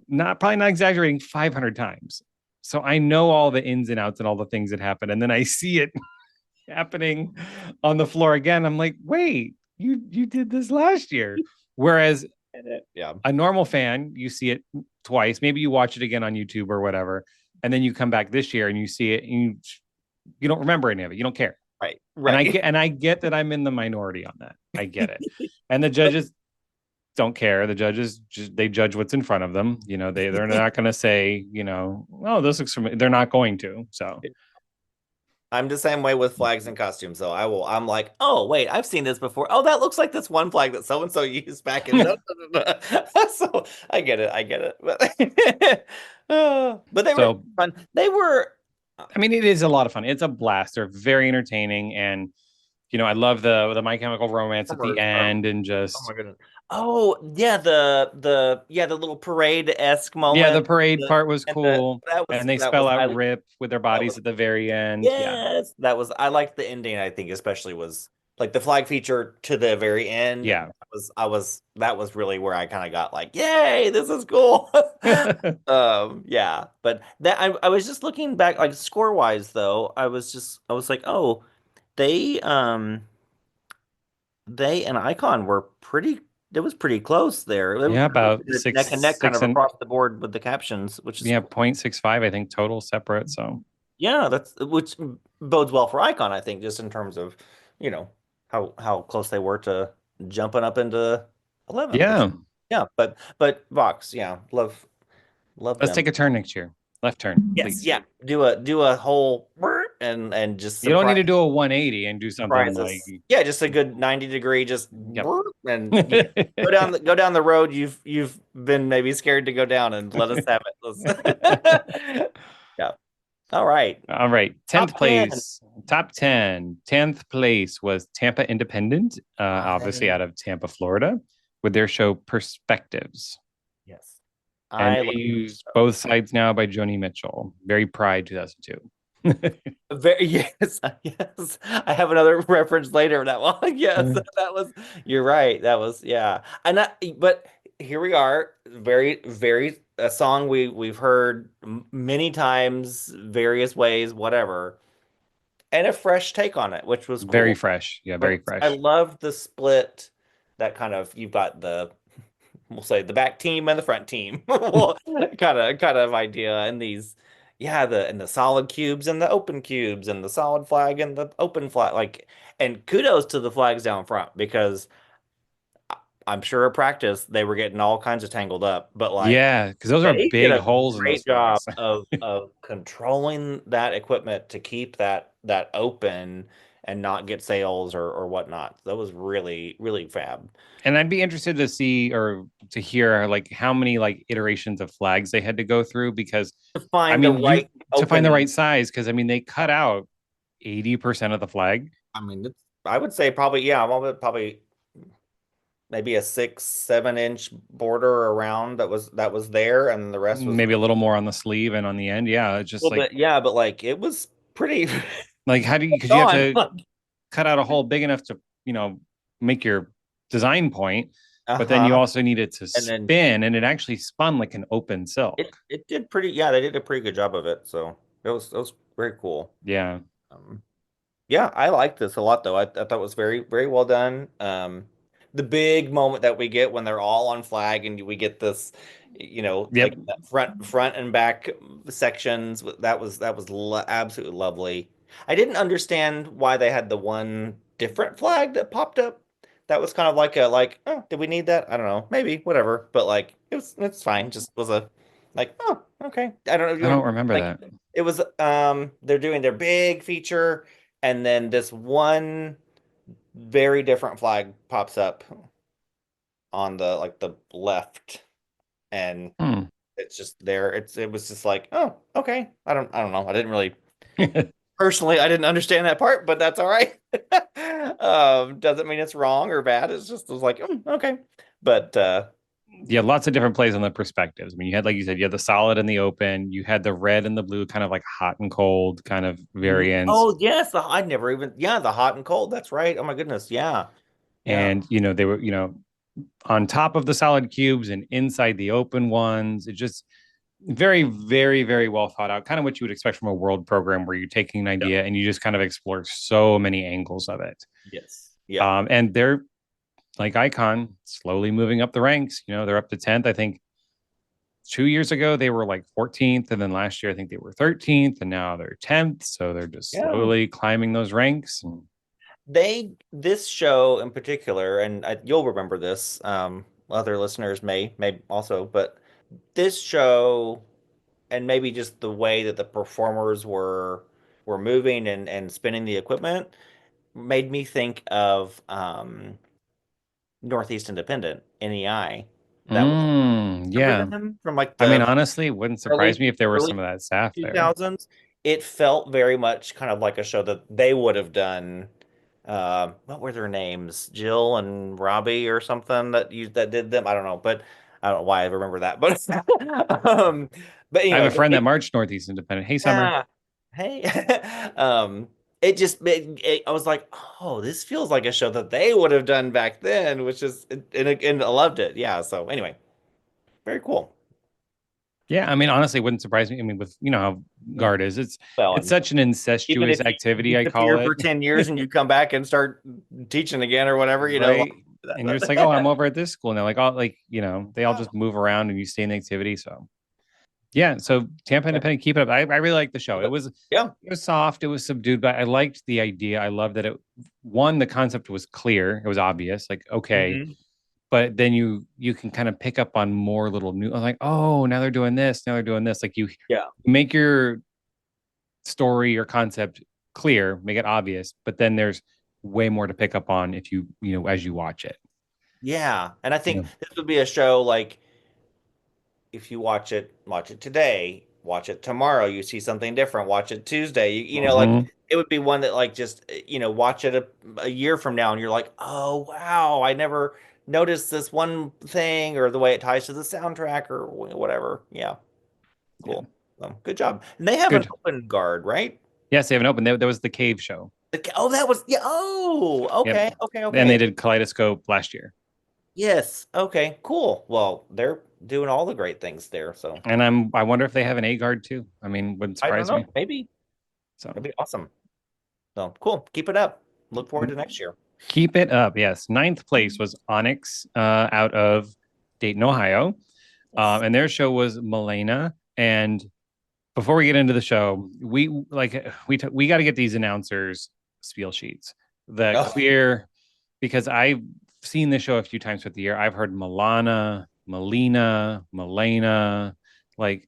not probably not exaggerating, 500 times. So I know all the ins and outs and all the things that happen, and then I see it happening on the floor again. I'm like, wait, you did this last year. Whereas Yeah. a normal fan, you see it twice. Maybe you watch it again on YouTube or whatever, and then you come back this year and you see it, and you don't remember any of it. You don't care. Right. And Right. I get that I'm in the minority on that. I get it. And the judges don't care. The judges they judge what's in front of them. They're not going to say, oh, this looks familiar. They're not going to. So I'm the same way with flags and costumes. So I'm like, oh wait, I've seen this before. Oh, that looks like this one flag that so and so used back in. So I get it. I get it. But they were so fun. They were. I mean, it is a lot of fun. It's a blast. They're very entertaining, and I love the My Chemical Romance at the end, and Oh just my goodness. Oh yeah, the little parade-esque yeah, the moment. parade part was And cool, and they that spell was out highly "rip" with their that bodies was at the very end. Yeah, yes. That was I liked the ending, I think, especially was like the flag feature to the very end. yeah. That was really where I kind of got like, yay, this is cool. Yeah. But I was just looking back, like score wise though, I was like, oh, they um they and Icon were pretty it was pretty close there. They Yeah, were about neck and neck kind of and across the board with the captions, which is yeah, 0.65, I think, total separate. So yeah, that's which bodes well for Icon, I think, just in terms of, you know, how close they were to jumping up into 11, which yeah, yeah, but Vox, yeah, love let's them. take a turn next year. Left turn, Yes, please. yeah. Do a whole and just You don't need to do a 180 and do something surprise like us. Yeah, just a good 90-degree just yep. and go down the road you've been maybe scared to go down and let us have it. Yeah. All right. All right. 10th Top 10. place, top 10. 10th place was Tampa Independent, obviously I out of Tampa, Florida, with their show Perspectives. yes. And I they love use Both Sides Now by Joni Mitchell. Very Pride 2002. very yes, yes. I have another reference later that one. Yes, that was you're right. That was yeah. But here we are, very a song we've heard many times, various ways, whatever, and a fresh take on it, which was Very cool. fresh. Yeah, very But I fresh. love the split that kind of you've got the we'll say the back team and the front team well kind of idea and these yeah the solid cubes and the open cubes and the solid flag and the open flag like and kudos to the flags down front because I'm sure at practice they were getting all kinds of tangled up but like Yeah, because those are they did big a holes in those great job flags. of controlling that equipment to keep that open and not get sales or whatnot. That was really fab. And I'd be interested to see or to hear like how many like iterations of flags they had to go through because To I find the mean you right to find the opening. right size because I mean they cut out 80% of the flag, I mean, I would say probably, yeah, probably maybe a 6, 7 inch border around that was there, and the rest was maybe a little more on the sleeve and on the end. Yeah, it's a just little bit, yeah, but like it was pretty like how do you because you have gone. to cut out a hole big enough to, make your design point, but then you Uh-huh. also need it to And then spin and it actually spun like an open silk. it did pretty, yeah, they did a pretty good job of it. So it was very cool. Yeah. Um, Yeah, I like this a lot though. I thought it was very well done. The big moment that we get when they're all on flag and we get this, Yep. like that front and back sections. That was absolutely lovely. I didn't understand why they had the one different flag that popped up. That was kind of like oh, did we need that? I don't know, maybe whatever. But like it's fine. Just was a like oh okay. I don't know. I don't remember Like that. it was they're doing their big feature and then this one very different flag pops up on the like the left and Hmm. it's just there it was just like oh okay I don't know I didn't really personally I didn't understand that part but that's all right doesn't mean it's wrong or bad it's just it was like okay but yeah, lots of different plays on the perspectives. I mean, you had, like you said, you had the solid and the open, you had the red and the blue, kind of like hot and cold kind of Mhm. variants. Oh yes, I never even yeah, the hot and cold. That's right. Oh my goodness. Yeah. Yeah. And, they were, on top of the solid cubes and inside the open ones. It just very, very, very well thought out. Kind of what you would expect from a world program where you're taking an Yeah. idea and you just kind of explore so many angles of it. Yes. Yeah. And they're like Icon slowly moving up the ranks. They're up to 10th. I think 2 years ago they were like 14th, and then last year I think they were 13th, and now they're 10th. So they're just Yeah. slowly climbing those ranks. And This show in particular, and you'll remember this, other listeners may also, but this show and maybe just the way that the performers were moving and spinning the equipment made me think of Northeast Independent, NEI. That was remember Yeah. them from like I mean, the honestly, it wouldn't surprise early me if there was early some of that staff there. 2000s. It felt very much kind of like a show that they would have done. What were their names? Jill and Robbie or something that did them. I don't know, but I don't know why I remember that. But um, but I have anyway, a friend that marched Northeast Independent. Hey, Summer. yeah. Hey, it just I was like, oh, this feels like a show that they would have done back then, which is and I loved it. Yeah. So anyway, very cool. Yeah, I mean, honestly, it wouldn't surprise me. I mean, with how Mm. guard is, Well, it's and such an even incestuous if you activity, I call disappear it, for 10 years and you come back and start teaching again or whatever, like right? And you're just like, oh, I'm that. over at this school now. Like, all like, they all Yeah. just move around and you stay in the activity. So yeah, so Tampa Yeah. Independent, keep it up. I really like the show. Yeah. It was soft, it was subdued, but I liked the idea. I love that the concept was clear, it was obvious, like okay, Hmm. but then you can kind of pick up on more little new, like, oh, now they're doing this, now they're doing this. Like you Yeah. make your story or concept clear, make it obvious, but then there's way more to pick up on if as you watch it. Yeah. And I Yeah. think this would be a show like if you watch it today, watch it tomorrow, you see something different, watch it Tuesday. Like Mm-hmm. it would be one that like just watch it a year from now and you're like, oh wow, I never noticed this one thing or the way it ties to the soundtrack or whatever. Yeah, Yeah. cool. Good job. And they have an Good. open guard, right? Yes, they haven't opened. There was the cave show. Oh, that was yeah. Oh, Yep. okay, okay, And they okay. did Kaleidoscope last year. Yes. Okay, cool. Well, they're doing all the great things there, so And I wonder if they have an A guard too. I mean, wouldn't I don't surprise know. me. Maybe So that'd be awesome. So cool. Keep it up. Look forward to next year. keep it up. Yes. Ninth place was Onyx out of Dayton, Ohio. Yes. And their show was Milena. And before we get into the show, we got to get these announcers spiel sheets. The Oh, clear, because I've seen the show a few times throughout the year. I've heard Milana, Melina, Milena, like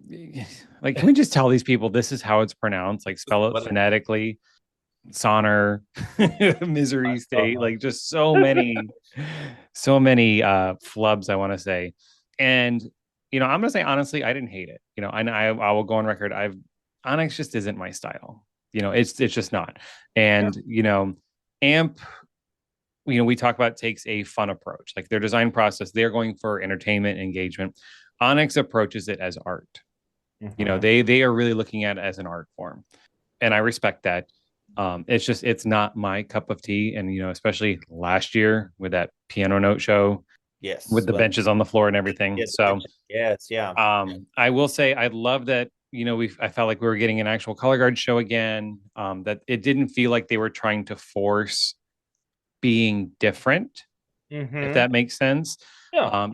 can we just tell these people this is how it's pronounced? Like spell it what? phonetically. Sonner, Misery State, Uh-huh. like just so many flubs, I want to say. And I'm gonna say honestly, I didn't hate it. And I will go on record. I've Onyx just isn't my style. It's just not. Yeah. And Amp, we talk about takes a fun approach. Like their design process, they're going for entertainment engagement. Onyx approaches it as art. Hmm. They are really looking at it as an art form, and I respect that. It's not my cup of tea, and especially last year with that piano note show with Yes. the Well, benches on the floor and everything. yeah, the So bench. Yes. Yeah. I will say I love that. I felt like we were getting an actual color guard show again. That it didn't feel like they were trying to force being different, if Hmm. that makes sense. Yeah.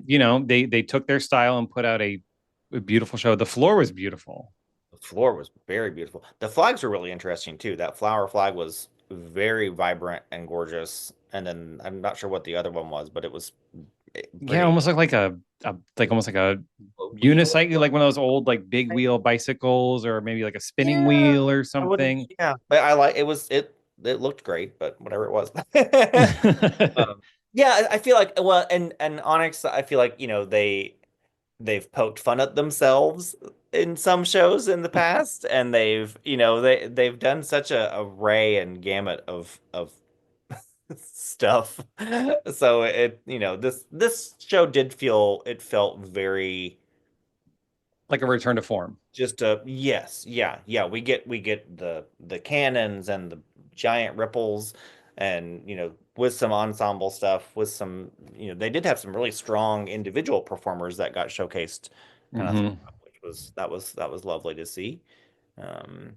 They took their style and put out a beautiful show. The floor was beautiful. The floor was very beautiful. The flags were really interesting too. That flower flag was very vibrant and gorgeous. And then I'm not sure what the other one was, but it was Yeah, pretty almost like almost like a wheel. unicycle, like one of those old like big wheel bicycles, or maybe like a spinning Yeah, wheel or I wouldn't. something. Yeah, but I like it was it. It looked great, but whatever it was. Yeah, I feel like well, and Onyx, I feel like they've poked fun at themselves in some shows in the past, and they've done such a array and gamut of stuff. So this show did feel it felt very Like a return to form. just a yes, yeah. We get the cannons and the giant ripples, and with some ensemble stuff, with some they did have some really strong individual performers that got showcased kind of Hmm. throughout, which was that was lovely to see. Um,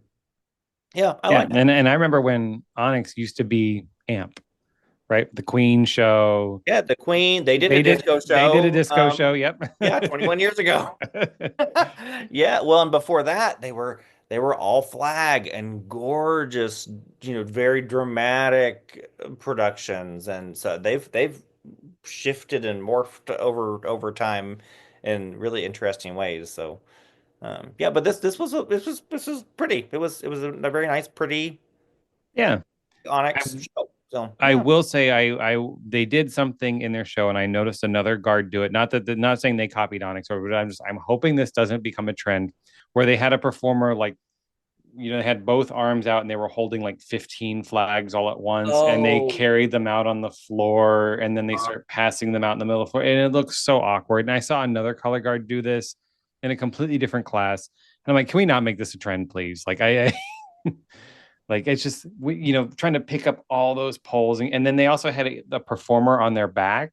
yeah, I Yeah, like it. and I remember when Onyx used to be AMP, right? The Queen show. Yeah, the Queen, they did a disco They did a show. disco show. Yep. Yeah, 21 years ago. Yeah, well, and before that, they were all flag and gorgeous, very dramatic productions, and so they've shifted and morphed over time in really interesting ways. So, yeah, but this was pretty. It was a very nice, pretty Yeah. I, Onyx show. So, I yeah. will say I they did something in their show, and I noticed another guard do it. Not saying they copied Onyx, but I'm hoping this doesn't become a trend where they had a performer like they had both arms out and they were holding like 15 flags all at once, and they Oh, carried them out on the floor, and then they start passing them out in the middle of the floor, and it looks so awkward. And I saw another color guard do this in a completely different class, and I'm like, can we not make this a trend, please? Like like it's just trying to pick up all those poles, and then they also had a performer on their back.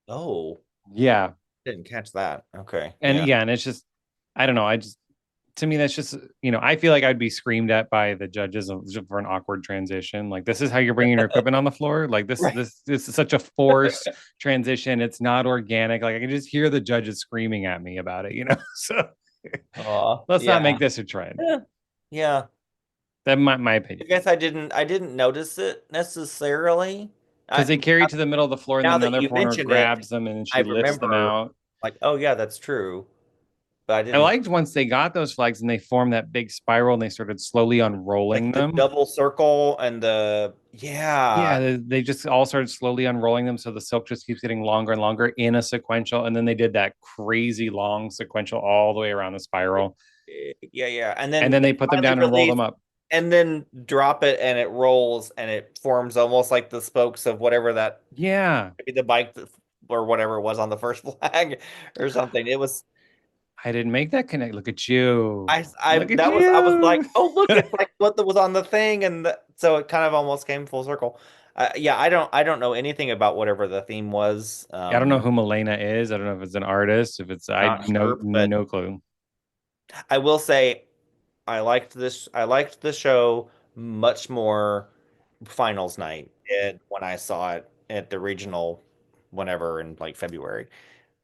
oh, Yeah, didn't catch that. Okay, and yeah. yeah, and it's just I don't know. I just to me that's just I feel like I'd be screamed at by the judges for an awkward transition. Like this is how you're bringing your equipment on the floor. Like this Right. this this is such a forced transition. It's not organic. Like I can just hear the judges screaming at me about it. So let's not make Yeah. this a trend. Yeah. Yeah. That's my I opinion. guess I didn't notice it necessarily. Because I they carry to the middle of the floor, and Now then that another you corner mentioned it, grabs them and I she lifts them remember out. like, oh yeah, that's true. But I I didn't liked once they got those flags and they formed that big spiral and they started slowly unrolling like the them. double circle and the Yeah, yeah. they just all started slowly unrolling them, so the silk just keeps getting longer and longer in a sequential, and then they did that crazy long sequential all the way around the spiral, Yeah. And and then then they they put them finally down and roll release them up. and then drop it and it rolls and it forms almost like the spokes of whatever that Yeah, maybe the bike or whatever it was on the first flag or something. It was I didn't make that connect. Look at you. Look at I was like, you. oh look, it's like what was on the thing, and so it kind of almost came full circle. Yeah, I don't know anything about whatever the theme was. Yeah, I don't know who Milena is. I don't know if it's an artist, if it's I Not no sure, but no clue. I will say I liked this. I liked the show much more finals night when I saw it at the regional, whenever in like February.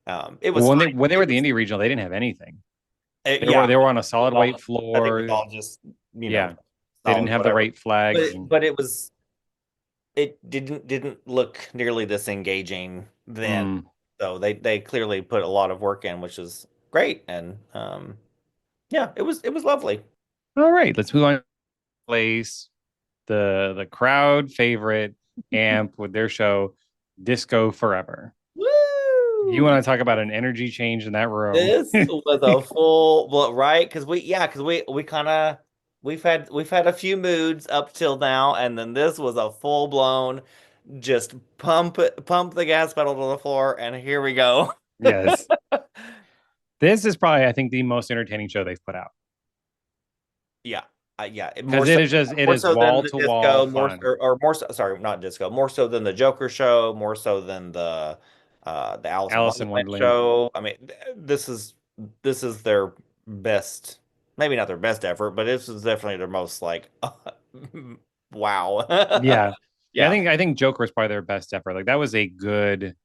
It Well, was fine. when they were It at the was indie regional, they didn't have anything. yeah. They were on a It was solid white all. I think it was floor. all just Yeah, they didn't solid have the whatever. right flags. But it didn't look nearly this engaging then. Mm. So they clearly put a lot of work in, which is great. And yeah, it was lovely. All right, let's move on. Place the crowd favorite amp with their show Disco Forever. You Woo! want to talk about an energy change in that room? This was a full, well, right? Because we kind of we've had a few moods up till now, and then this was a full blown just pump the gas pedal to the floor, and here we go. Yes, this is probably I think the most entertaining show they've put out Yeah, yeah. because it More is so than wall the to wall disco, fun. or more so. Sorry, not disco. More so than the Joker show. More so than the Alice in Alice in Wonderland Wonderland. show. I mean, this is their best. Maybe not their best effort, but this is definitely their most like, wow. Yeah, yeah. Yeah, it I think Joker is probably their best effort. Like that was a good,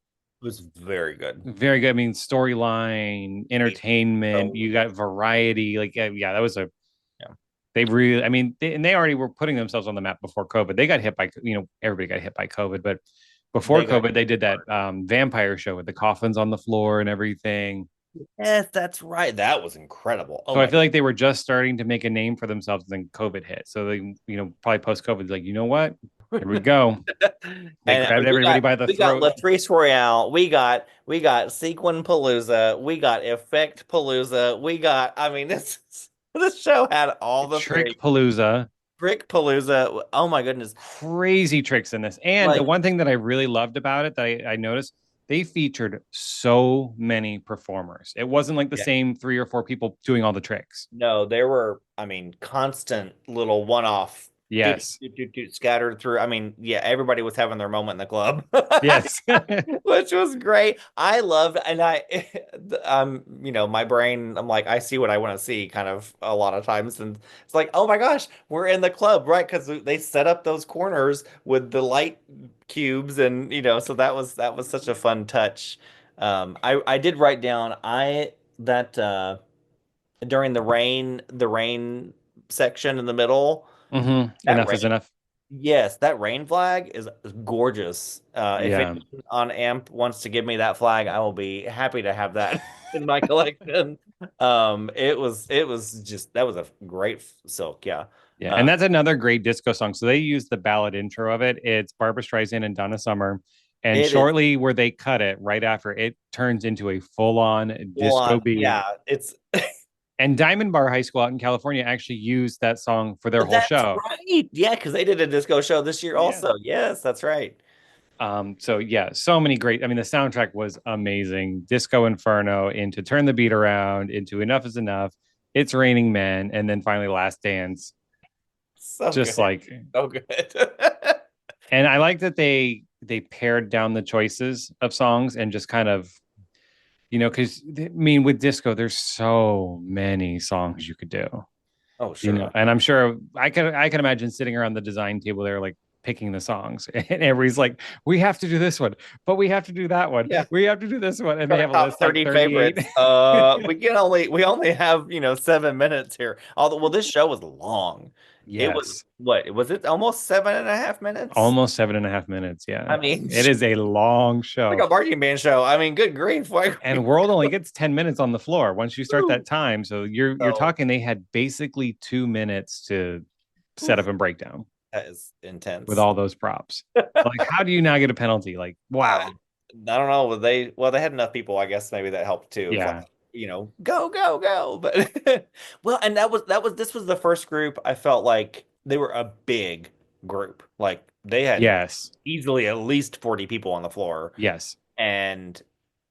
was very good. very good. I mean, storyline, entertainment. So You got variety. Like yeah, that was a yeah, they really, I mean, and they already were putting themselves on the map before COVID. They got hit by, everybody got hit by COVID, but before they got COVID, they did that vampire show with the coffins on the floor and everything. yes, that's right. That was incredible. Oh So I my feel God. like they were just starting to make a name for themselves, and then COVID hit. So they, probably post COVID, like, you know what? Here we go. They And grabbed we everybody got by the we got throat. Latrice Royale, we got Sequin Palooza, we got Effect Palooza, I mean this show had all the things. Trick Palooza. Brick Palooza. Oh my goodness. Crazy tricks in this. And the Like, one thing that I really loved about it that I noticed, they featured so many performers. It wasn't like the yeah. same three or four people doing all the tricks. No, there were, I mean, constant little one-off Yes. scattered through. I mean, yeah, everybody was having their moment in the club, Yes. which was great. I loved, and my brain, I'm like, I see what I want to see kind of a lot of times. And it's like, oh my gosh, we're in the club, right? Because they set up those corners with the light cubes and, so that was such a fun touch. I did write down, that, during the rain section in the middle. That Enough is rain, enough. yes, that rain flag is gorgeous. If Yeah. anyone on AMP wants to give me that flag, I will be happy to have that in my collection. It was just that was a great silk, yeah. Yeah. Uh, And that's another great disco song. So they use the ballad intro of it. It's Barbara Streisand and Donna Summer. And it is shortly where they cut it, right after it turns into a full on full disco on, beat. yeah. It's And Diamond Bar High School out in California actually used that song for their whole that's show. right, yeah, because they did a disco show this year Yeah. also. Yes, that's right. So yeah, so many great. I mean, the soundtrack was amazing. Disco Inferno into Turn the Beat Around into Enough is Enough. It's Raining Men, and then finally Last Dance. So Just good, like, so good. and I like that they pared down the choices of songs and just kind of, because I mean, with disco, there's so many songs you could do. Oh, sure. And I'm sure I can imagine sitting around the design table there like picking the songs and everybody's like, we have to do this one, but we have to do that one, Yeah. we have to do this one, and they Our have a top list like 30 38. favorites. We only have, 7 minutes here. Although, well, this show was long. It was Yes, what was it? Almost 7.5 minutes. almost 7.5 minutes. I Yeah, mean, it is a long like show, a marching band show. I mean, good grief. and World only gets 10 minutes on the floor once you start Woo. that time, so you're So, talking they had basically 2 minutes to set whew, up and break down that is with intense. all those props. So like, how do you not get a penalty? Like, I, wow. I don't know. They had enough people, I guess maybe that helped too. Of like, Yeah. go, go, go. But well, and this was the first group I felt like they were a big group. Like they had Yes. easily at least 40 people on the floor, Yes. and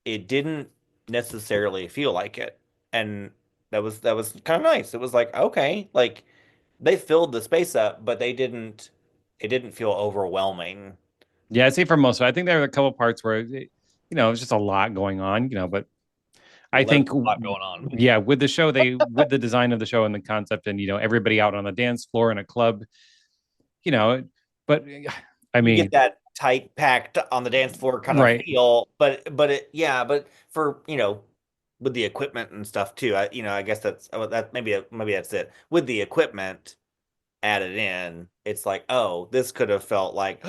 it didn't necessarily feel like it. And that was kind of nice. It was like, okay, like they filled the space up, but it didn't feel overwhelming. Yeah, I'd say for most of it. I think there were a couple parts where it was just a lot going on, but I Well, there's think, a lot going on. yeah, with the show, with the design of the show and the concept, and everybody out on the dance floor in a club, you know, but I You get mean, that tight packed on the dance floor kind of right. feel, but for with the equipment and stuff too. I guess that maybe that's it. With the equipment added in, it's like, oh, this could have felt like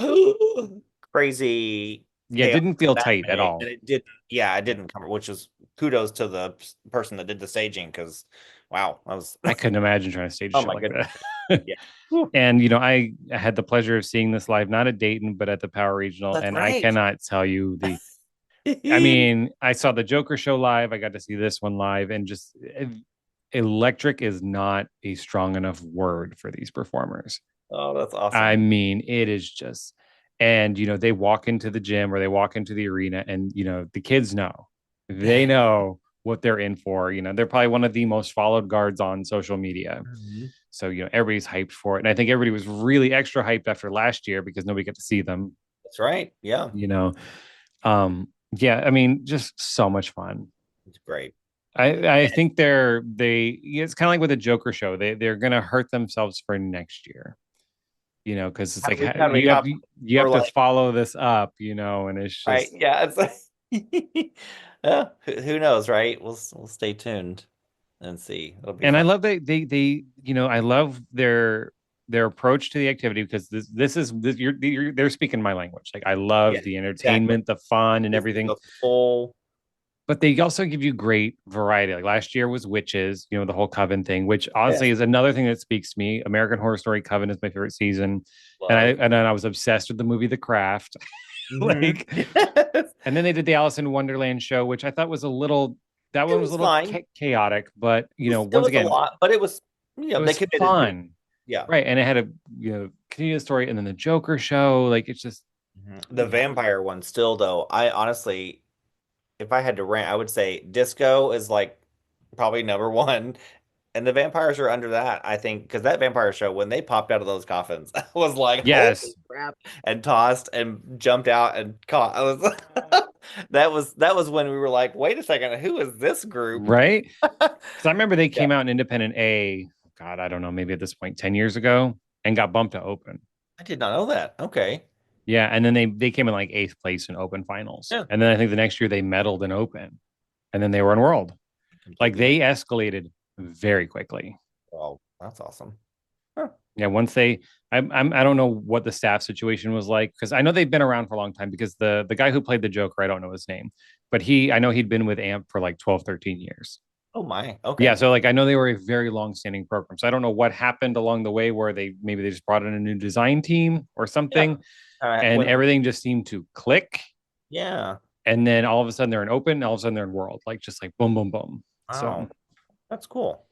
crazy Yeah, it chaos didn't feel that tight at big, and all. it didn't. Yeah, it didn't cover, which is kudos to the person that did the staging because, wow, that was I couldn't imagine trying to stage oh shit my like goodness, that. yeah. Whew. And I had the pleasure of seeing this live, not at Dayton, but at the Power Regional, That's and I right. cannot tell you I mean, I saw the Joker show live. I got to see this one live, and just electric is not a strong enough word for these performers. Oh, that's I awesome. mean, it is just, and they walk into the gym or they walk into the arena, and the kids know, they know what they're in for. They're probably one of the most followed guards on social media. Mhm. So, everybody's hyped for it. And I think everybody was really extra hyped after last year because nobody got to see them, That's right. Yeah, you know. Yeah, I mean, just so much fun. it's great. I think it's kind of like with the Joker show. They're gonna hurt themselves for next year, because it's like How do we come? you We're have to like, follow this up, and it's right? just. Yeah, it's like, who knows, right? We'll stay tuned and see. It'll be And I fun. love I love their approach to the activity because they're speaking my language. Like I love Yeah, the exactly. entertainment, the fun, and This is everything. a full. But they also give you great variety. Like last year was witches, the whole Coven thing, which honestly Yes, is another thing that speaks to me. American Horror Story Coven is my favorite season, and I love. and then I was obsessed with the movie The Craft. Hmm. Like, and then they did the Alice in Wonderland show, which I thought was a little. That one It was a was little fine. chaotic, but It once was a again, lot, but it was it they was committed to it. fun. Yeah. right, and it had a continuous story, and then the Joker show. Like it's just The vampire one still though, I honestly, if I had to rank, I would say Disco is like probably number one. And the vampires are under that, I think, because that vampire show, when they popped out of those coffins, I was like, holy yes, crap, and tossed and jumped out and caught. I was that was when we were like, wait a second, who is this group? right. Because I remember they Yeah, came out in Independent A. God, I don't know, maybe at this point 10 years ago, and got bumped to Open. I did not know that. Okay. Yeah, and then they came in like eighth place in Open finals, Yeah, and then I think the next year they medaled in Open, and then they were in World. Like completely. they escalated very quickly. Oh, that's awesome. Huh. Yeah, once they, I don't know what the staff situation was like because I know they've been around for a long time. Because the guy who played the Joker, I don't know his name, but I know he'd been with AMP for like 12, 13 years. Oh my. Yeah, Okay. so like I know they were a very long standing program. So I don't know what happened along the way where maybe they just brought in a new design team or Yeah. something, All right. and When everything just seemed to click. yeah. And then all of a sudden they're in Open, all of a sudden they're in World, like just like boom, boom, boom. So Wow. That's cool.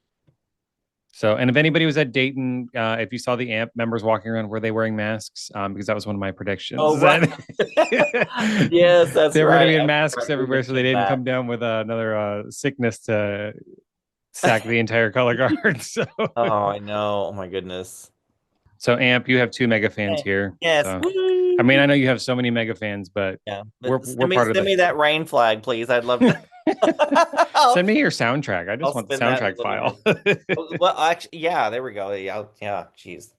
and if anybody was at Dayton, if you saw the AMP members walking around, were they wearing masks? Because that was one of my predictions. Oh, Is right. that Yes, that's they were going to right. be in I masks forgot you everywhere, so they mentioned didn't that. come down with another sickness to sack the entire color guard. Oh, I know. Oh my goodness. So AMP, you have two mega fans Okay. here. Yes. So I mean, Woo! I know you have so many mega fans, but Yeah. we're But we're part of send me that rain flag, please. I'd love to. the. I'll, Send me your soundtrack. I just I'll want the spin that soundtrack little file. one. Well, actually, yeah, there we go. Yeah, yeah, jeez.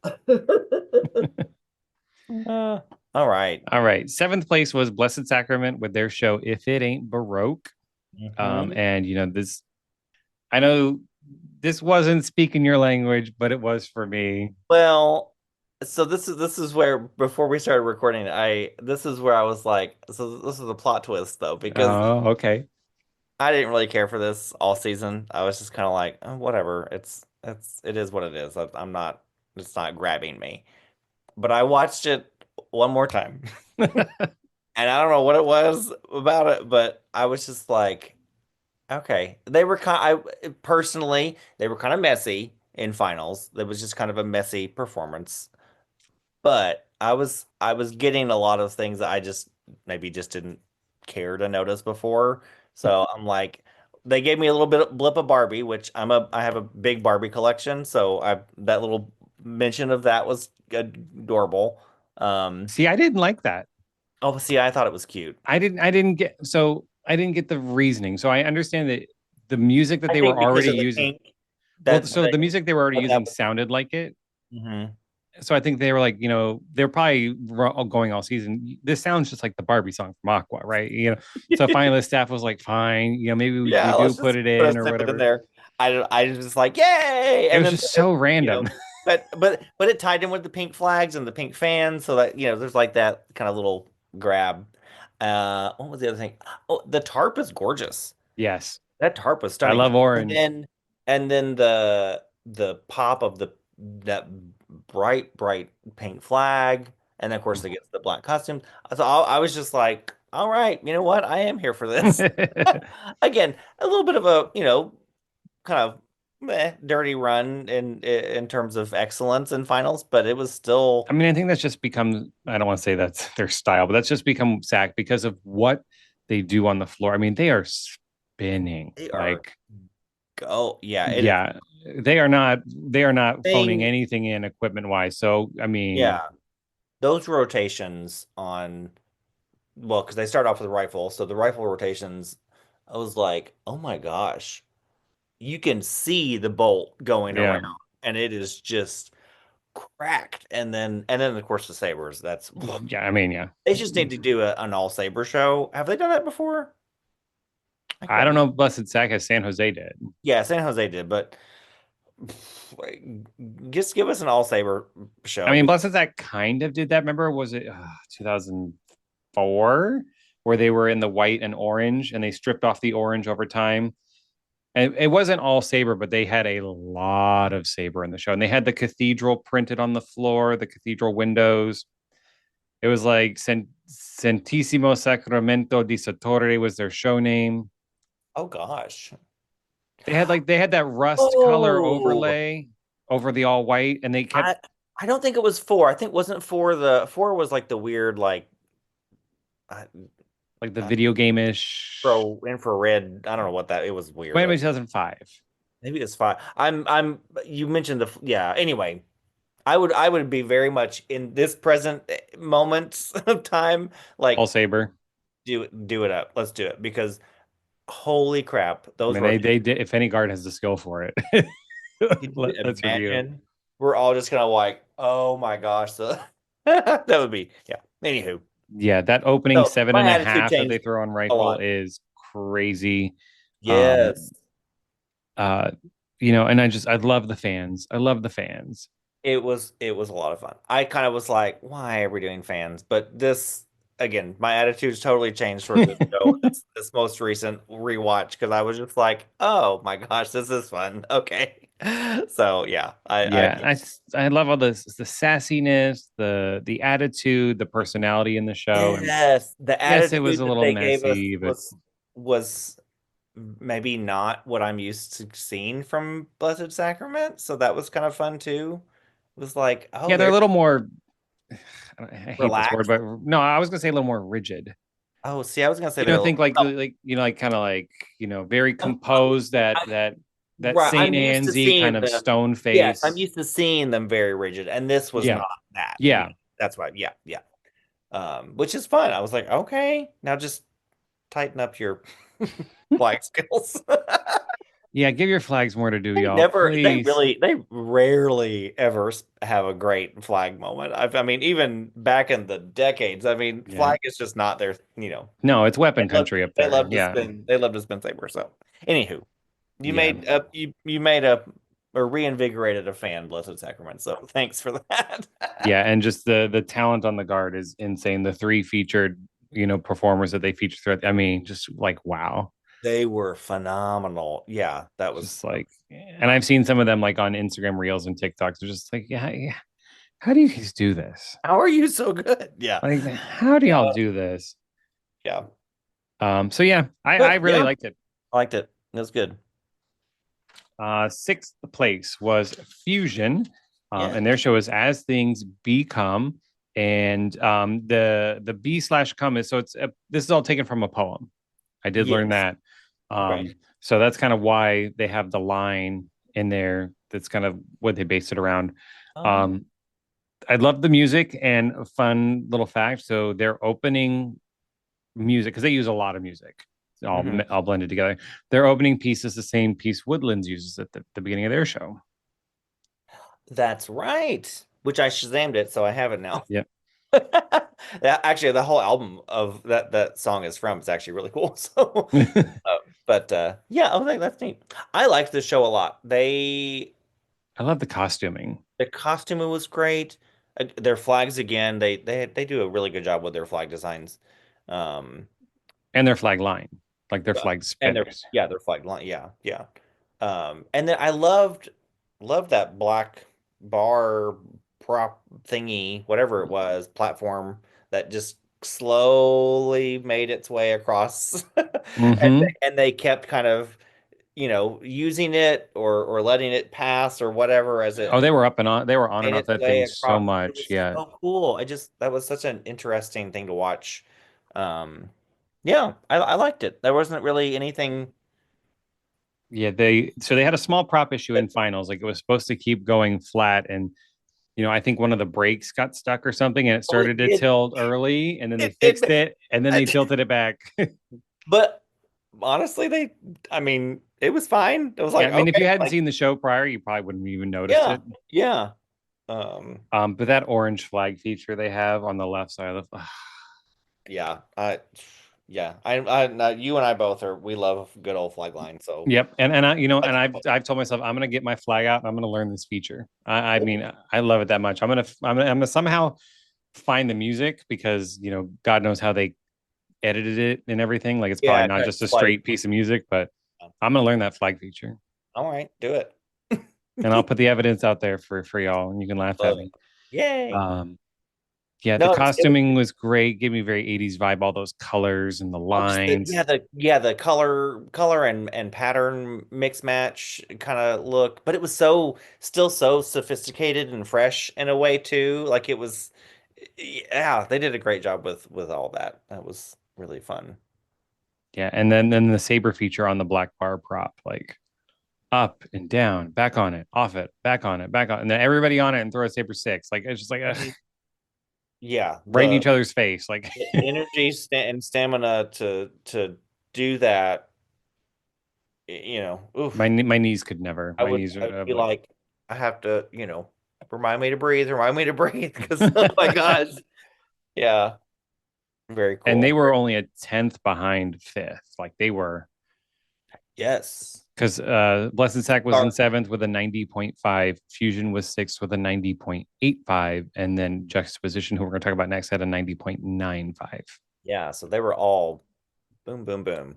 All right. All right. Seventh place was Blessed Sacrament with their show If It Ain't Baroque. Mhm. And this I know this wasn't speaking your language, but it was for me. Well, so this is where before we started recording, this is where I was like, so this is a plot twist though, because Oh, okay. I didn't really care for this all season. I was just kind of like, oh, whatever. It is what it is. I'm not. It's not grabbing me. But I watched it one more time, and I don't know what it was about it, but I was just like, okay. They were personally, they were kind of messy in finals. It was just kind of a messy performance. But I was getting a lot of things that I just maybe just didn't care to notice before. So I'm like, they gave me a little bit of blip of Barbie, which I have a big Barbie collection, so I that little mention of that was adorable. Um, See, I didn't like that. oh, see, I thought it was cute. I didn't get the reasoning. So I understand that the music that I they were think because already of the using, pink, well, that's so the the music they were already what that using was. sounded like it. Mhm. So I think they were like, they're probably going all season. This sounds just like the Barbie song from Aqua, right? So finally the staff was like, fine, maybe we Yeah, do let's put just it put a in or snippet in whatever. there. I was just like, yay! It And was then just so you know, random. but it tied in with the pink flags and the pink fans, so that there's like that kind of little grab. What was the other thing? Oh, the tarp is gorgeous. Yes. That tarp was I stunning. love And orange. then the pop of that bright pink flag, and then of course it gets the black costumes. So I was just like, all right, you know what? I am here for this. Again, a little bit of a, kind of dirty run in terms of excellence in finals, but it was still I mean, I think that's just become, I don't want to say that's their style, but that's just become SAC because of what they do on the floor. I mean, they are spinning. they are Like, go yeah, it is yeah, they are not phoning thing. anything in equipment wise. So, I mean, Yeah, those rotations on, well, because they start off with a rifle, so the rifle rotations, I was like, oh my gosh, you can see the bolt going yeah, around, and it is just cracked. And then of course the sabers. That's yeah, I mean, yeah. they just need to do an all saber show. Have they done that before? I I can't don't remember. know if Blessed Sack as San Jose did. Yeah, San Jose did, but just give us an all saber I show. mean, Blessed Sack kind of did that. Remember, was it 2004 where they were in the white and orange and they stripped off the orange over time? And it wasn't all saber, but they had a lot of saber in the show. And they had the cathedral printed on the floor, the cathedral windows. It was like Santissimo Sacramento di Sattore was their show name. Oh gosh. They had that rust color Oh, overlay. over the all white, and they kept I I don't think it was four. I think wasn't four the four was like the weird like uh, like the uh, video game-ish. infrared. I don't know what that. It was weird. Might have been 2005. Maybe it's five. You mentioned yeah. Anyway, I would be very much in this present moment of time. All Like Saber. do it up. Let's do it because holy crap, I those mean, were. they did. If any guard has the skill for it, Can you let's review. imagine? We're all just kind of like, oh my gosh, that would be yeah. Anywho, Yeah, that opening so seven my and a attitude half that they changed throw on a rifle lot. is crazy. Yes, Um, uh, and I love the fans. I love the fans. it was a lot of fun. I kind of was like, why are we doing fans? But this again, my attitude's totally changed for this show. This most recent rewatch because I was just like, oh my gosh, this is fun. Okay, so yeah, Yeah, I love all the sassiness, the attitude, the personality in the show, and yes, the yes, it was attitude a that little they gave us messy, but was maybe not what I'm used to seeing from Blessed Sacrament. So that was kind of fun too. It was like, oh, yeah, they're a they're little more. I hate this word, relaxed. but no, I was gonna say a little more rigid. Oh, see, I was gonna say they're a little. Think like Oh, like kind of like very I'm, composed. I, That right. Saint I'm used to Anne's seeing kind of them. stone Yes, I'm face. used to seeing them very rigid, and this was Yeah, not that. yeah, That's why. Yeah, yeah. Which is fun. I was like, okay, now just tighten up your flag skills. yeah. Give your flags more to do, They y'all, never, please. they rarely ever have a great flag moment. I mean, even back in the decades, I mean, Yeah, flag is just not their, no, it's weapon country up there. Yeah, they love to spin saber. So, anywho, yeah. you made or reinvigorated a fan, Blessed Sacrament. So, thanks for that. Yeah, and just the talent on the guard is insane. The three featured, performers that they featured throughout. I mean, just like wow. They were phenomenal. Yeah, Just like, and I've seen some of them like on Instagram Reels and TikToks. They're just like, yeah, yeah. How do you guys do this? how are you so good? Yeah, Like, how do y'all do this? yeah, So yeah, I good. really Yeah, liked it. I liked it. It was good. Sixth place was Fusion, Yeah. and their show is As Things Become, and the B slash come is so this is all taken from a poem. I did learn Yes. that. Right. So that's kind of why they have the line in there. That's kind of what they based it around. Oh. Um, I love the music and a fun little fact. So their opening music, because they use a lot of music, Mhm. all blended together. Their opening piece is the same piece Woodlands uses at the beginning of their show. That's right. Which I Shazammed it, so I have it now. Yep. Actually, the whole album of that song is from. It's actually really cool. So, but yeah, I think that's neat. I liked the show a lot. I love the costuming The costuming was great. Their flags again. They do a really good job with their flag designs. Um, and their flag line, like their Yeah. flag And spinners. their flag line. Yeah, yeah. And then I loved that black bar prop thingy, whatever it was, platform that just slowly made its way across. Mm-hmm. And they kept kind of, using it or letting it pass or whatever as Oh, it they were up and on. They were on made and off its that way thing so across. It much. was Yeah, so cool. That was such an interesting thing to watch. Um, yeah, I liked it. There wasn't really anything. yeah. They had a small prop issue in finals. Like it was supposed to keep going flat, and I think one of the brakes got stuck or something, and it Oh, started to tilt early, and then they it fixed did. it, and then they tilted it back. But honestly, I mean, it was fine. It was Yeah, like, I mean, if okay, you hadn't like, seen the show prior, you probably wouldn't have even noticed yeah, it. yeah, um, But that orange flag feature they have on the left side of the yeah, yeah. You and I both we love good old flag line. So, Yep, and I like, I've told myself I'm gonna get my flag out and I'm gonna learn this feature. I mean I love it that much. I'm gonna somehow find the music because God knows how they edited it and everything. Like it's probably yeah, not kind of just a splice. straight piece of music, but I'm gonna learn that flag feature All right, do it. and I'll put the evidence out there for y'all and you can laugh at Love it. me. Yay. Um, Yeah, the No, it was costuming was great. Gave me very 80s vibe, all those colors and the oh, just the lines. the color and pattern mix match kind of look, but it was still so sophisticated and fresh in a way too. Like it was, yeah, they did a great job with all that. That was really fun. Yeah, and then the saber feature on the black bar prop, like up and down, back on it, off it, back on it, back on, and then everybody on it and throw a saber six. Like it's just like I mean, yeah, right in the each other's face. Like energy and stamina to do that, oof. my knees could never. My knees I would would have be like like, I have to, remind me to breathe, because oh my gosh, yeah, very and they cool. were only a tenth behind fifth. Like they were Yes. because Blessed Sack was in Or- seventh with a 90.5, Fusion was sixth with a 90.85, and then Juxtaposition, who we're going to talk about next, had a 90.95. Yeah, so they were all boom, boom, boom.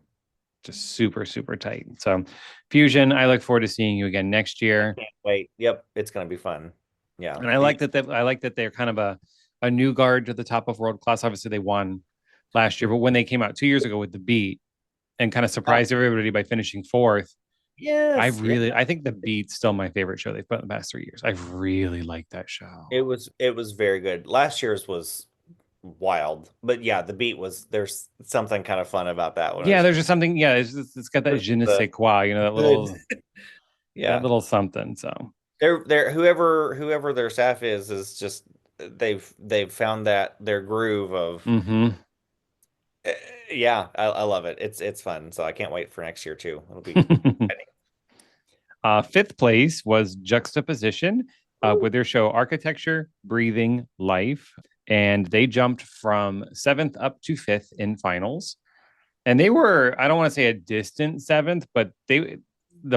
Just super, super tight. So, Fusion, I look forward to seeing you again next I year. can't wait. Yep, it's gonna be fun. Yeah. And I like that they're kind of a new guard to the top of world class. Obviously, they won last year, but when they came out 2 years ago with the beat and kind of Yeah. surprised everybody by finishing fourth, Yes, yeah. I think the beat's still my favorite show they've put in the past 3 years. I really like that show. It was very good. Last year's was wild, but yeah, the beat was there's something kind of fun about that one. Yeah, there's just something. Yeah, it's got that It's je ne the sais quoi, good. that Yeah. little something. So, They're whoever their staff is just they've found that their groove of hmm eh, yeah, I love it. It's fun. So I can't wait for next year too. It'll be exciting. Fifth place was Juxtaposition Woo. with their show Architecture, Breathing, Life. And they jumped from seventh up to fifth in finals. And they were, I don't want to say a distant seventh, but the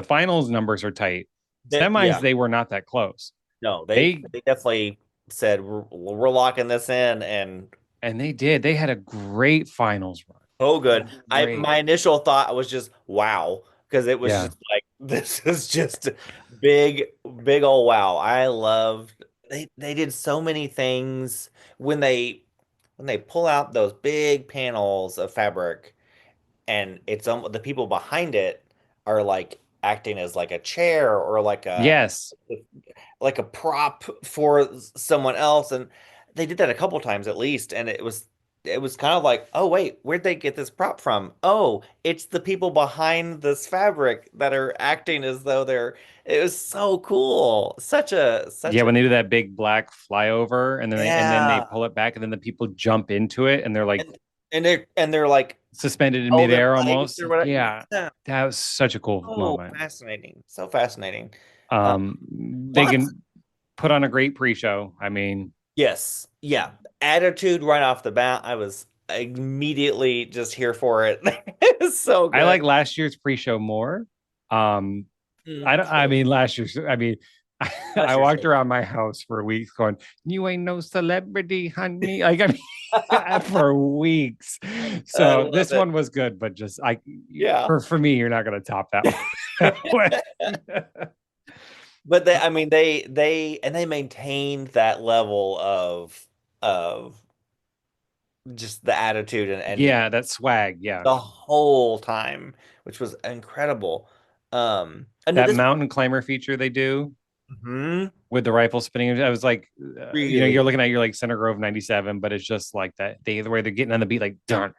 finals numbers are tight. Semis, Yeah. they were not that close. No, They, they definitely said we're locking this in, and and they did. They had a great finals run. oh good. I Great. my initial thought was just wow, because it was Yeah. just like this is just big big old wow. I loved they did so many things when they pull out those big panels of fabric, and it's the people behind it are like acting as like a chair or Yes. like a prop for someone else, and they did that a couple times at least, and it was kind of like, oh wait, where'd they get this prop from? Oh, it's the people behind this fabric that are acting as though they're it was so cool, such Yeah, a when they do that big black flyover and then they yeah. pull it back and then the people jump into it and they're like And they're like, suspended in oh, their midair legs almost. or whatever. Yeah, Yeah, that was such a cool so moment. fascinating, so fascinating. uh, Um, they Lots. can put on a great pre-show. I mean, Yes. Yeah. Attitude right off the bat. I was immediately just here for it. It was so I good. like last year's pre-show more. Um, I True. mean last year's. I mean, I Last year's walked so around my house for weeks going, "You ain't no celebrity, honey." Like I mean, good. for weeks. I So love this it. one was good, but just I Yeah. for me, you're not gonna top that one. But I mean, they maintained that level of just the attitude and Yeah, that swag. Yeah, the whole time, which was incredible. And that this mountain climber feature they do mhm, with the rifle spinning. I was like, really, you're looking at your like Center Grove '97, but it's just like that. The way they're getting on the beat, like dun,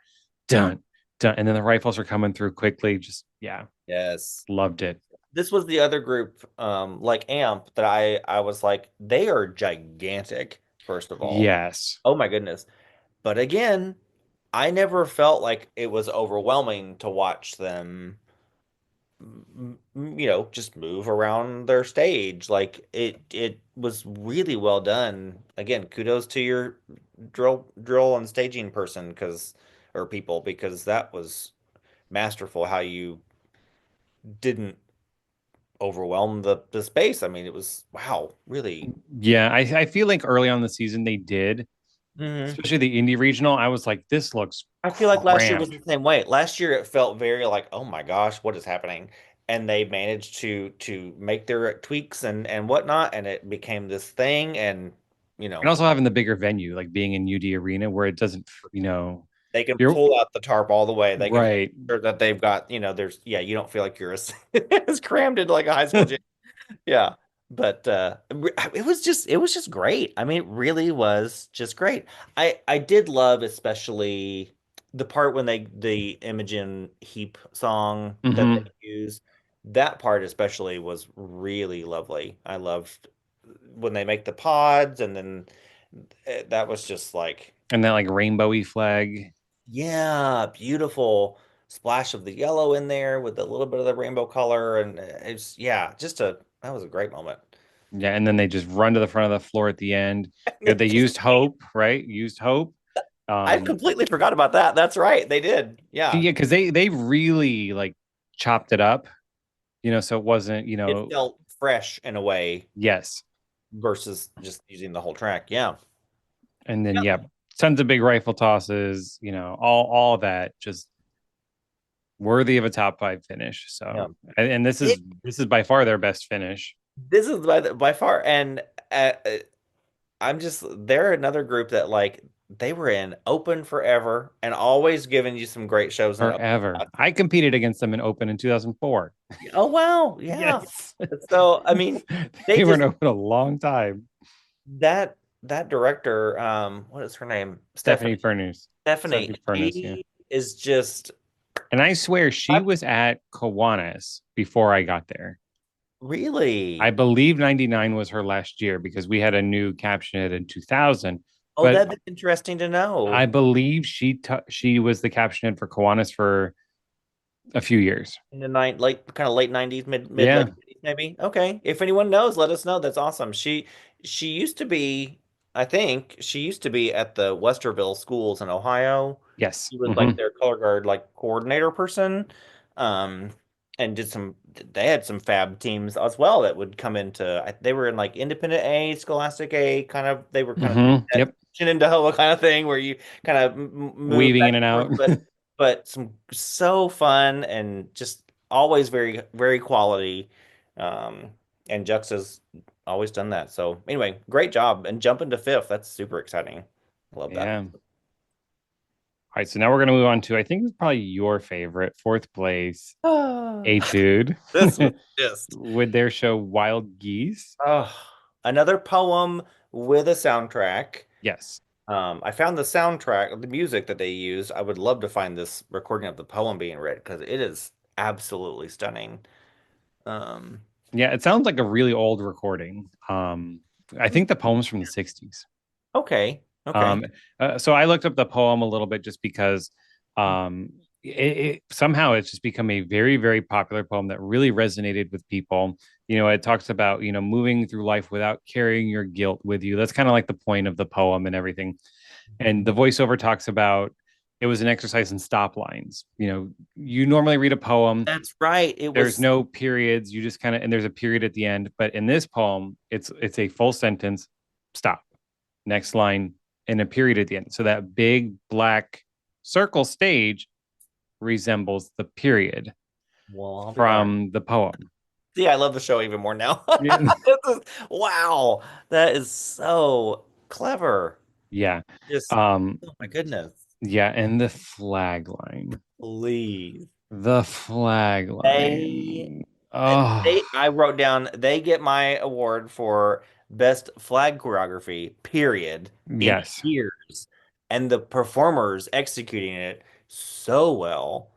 dun, dun, and then the rifles are coming through quickly. Just yeah, yes. loved it. This was the other group, like Amp, that I was like, they are gigantic, first of all. Yes. Oh my goodness. But again, I never felt like it was overwhelming to watch them, just move around their stage. Like it was really well done. Again, kudos to your drill and staging person, or people, because that was masterful how you didn't overwhelm the space. I mean, it was wow, really. Yeah, I feel like early on in the season they did, Hmm. especially the indie regional. I was like, this looks I feel like last year was cramped. the same way. Last year it felt very like, oh my gosh, what is happening? And they managed to make their tweaks and whatnot, and it became this thing. And And also having the bigger venue, like being in UD Arena, where it doesn't, they can you're pull out the tarp all the way. They can make right. sure that they've got, there's, yeah, you don't feel like you're as, as crammed into like a high school gym. Yeah. But it was just great. I mean, it really was just great. I did love especially the part when the Imogen Heap song that they Hmm. use. That part especially was really lovely. I loved when they make the pods, and then that was just like, And that like rainbowy flag. yeah, beautiful splash of the yellow in there with a little bit of the rainbow color, and it's, yeah, just a that was a great moment. Yeah, and then they just run to the front of the floor at the end. And they They just used Hope, right? Used Hope. I Um, completely forgot about that. That's right. They did. Yeah. yeah, because they really like chopped it up, so it wasn't, It felt fresh in a way yes. versus just using the whole track. Yeah. And then Yeah. yeah, tons of big rifle tosses, all that just worthy of a top five finish. Yeah. So, and this It, is this is by far their best finish. this is by far, and they're another group that like they were in open forever and always giving you some great shows in open. Forever. I competed against them in Open in 2004. Oh wow. Yeah. Yes. So, I mean, they They were in just Open a long time. that director, what is her name? Stephanie Furness. Stephanie. Stephanie Furness, yeah. She is just And I swear she I, was at Kiwanis before I got there. I really. believe 99 was her last year because we had a new caption it in 2000. Oh, But that'd be interesting to I know. believe she was the caption it for Kiwanis for a few years. In the late kind of late 90s, mid Yeah. late 90s, maybe. Okay. If anyone knows, let us know. That's awesome. She used to be, I think she used to be at the Westerville schools in Ohio. Yes. She was like Hmm. their color guard like coordinator person. Um and they had some fab teams as well that would come into, they were in like independent A, scholastic A, kind of, they were kind of Hmm. that Yep. Shenandoah kind of thing where you kind of move Weaving back in and and out. forth, but some so fun and just always very, very quality. Um, and Juxta's always done that. So anyway, great job. And jumping to fifth, that's super exciting. Love that. Yeah. All right. So now we're going to move on to, I think it's probably your favorite, fourth place, Ah, Etude, this was just with their show Wild Geese. oh, another poem with a soundtrack. Yes. I found the soundtrack, the music that they use. I would love to find this recording of the poem being read because it is absolutely stunning. Um, Yeah. It sounds like a really old recording. I think the poem's from the 60s. okay, okay. Um, so I looked up the poem a little bit just because somehow it's just become a very, very popular poem that really resonated with people. It talks about, moving through life without carrying your guilt with you. That's kind of like the point of the poem and everything. And the voiceover talks about it was an exercise in stop lines. You normally read a poem, That's right. It there's was no periods, you just kind of, and there's a period at the end. But in this poem, it's a full sentence, stop, next line, and a period at the end. So that big black circle stage resembles the period well, I'll be darned. from the poem. See, I love the show even more now. Yeah. Wow, that is so clever. Yeah. Just, Um, oh my goodness. yeah, and the flag line. Please. The flag They, line. Oh, I wrote down, they get my award for best flag choreography, period, in yes. years. And the performers executing it so well.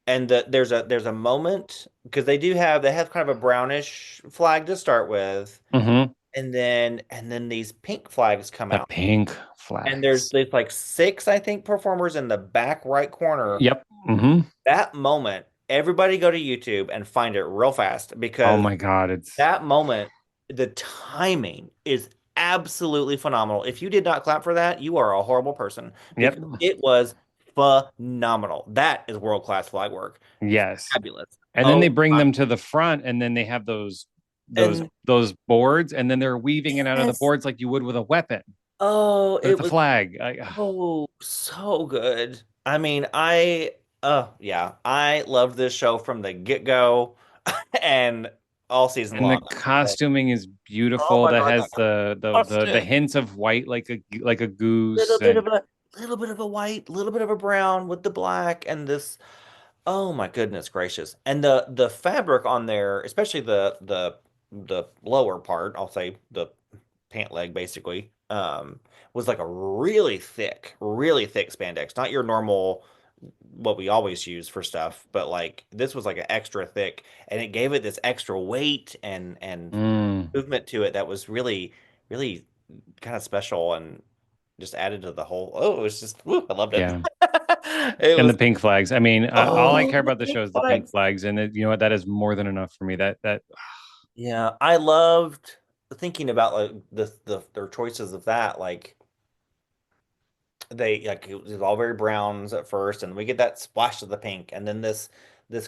And there's a moment because they have kind of a brownish flag to start with, Hmm. and then these pink flags come The out, pink and there's flags. there's like six, I think, performers in the back right corner. Yep. Hmm. That moment, everybody go to YouTube and find it real fast Oh because my God. It's, that moment, the timing is absolutely phenomenal. If you did not clap for that, you are a horrible person yep. because it was phenomenal. That is world-class flag work. Yes. Fabulous. And then they Oh bring my. them to the front and then they have those And those boards and then they're weaving it out of the yes. boards like you would with a weapon. Oh, But it's it a was flag. so good. I mean, yeah, I loved this show from the get-go. And all season And the long. But, costuming is oh beautiful. my That god, has that the costume! hints of white, like a goose, Little bit and of a little bit of a white, little bit of a brown with the black and this. Oh my goodness gracious! And the fabric on there, especially the lower part, I'll say the pant leg basically, was like a really thick spandex. Not your normal what we always use for stuff, but like this was like an extra thick, and it gave it this extra weight and mm, movement to it that was really kind of special and just added to the whole. Oh, it was just woo, I loved it. yeah. It And the was pink flags. I mean, all I oh care the about the show pink is the pink flags. flags, and you know what? That is more than enough for me. That Yeah, I loved thinking about like their choices of that. Like they like it was all very browns at first, and we get that splash of the pink, and then this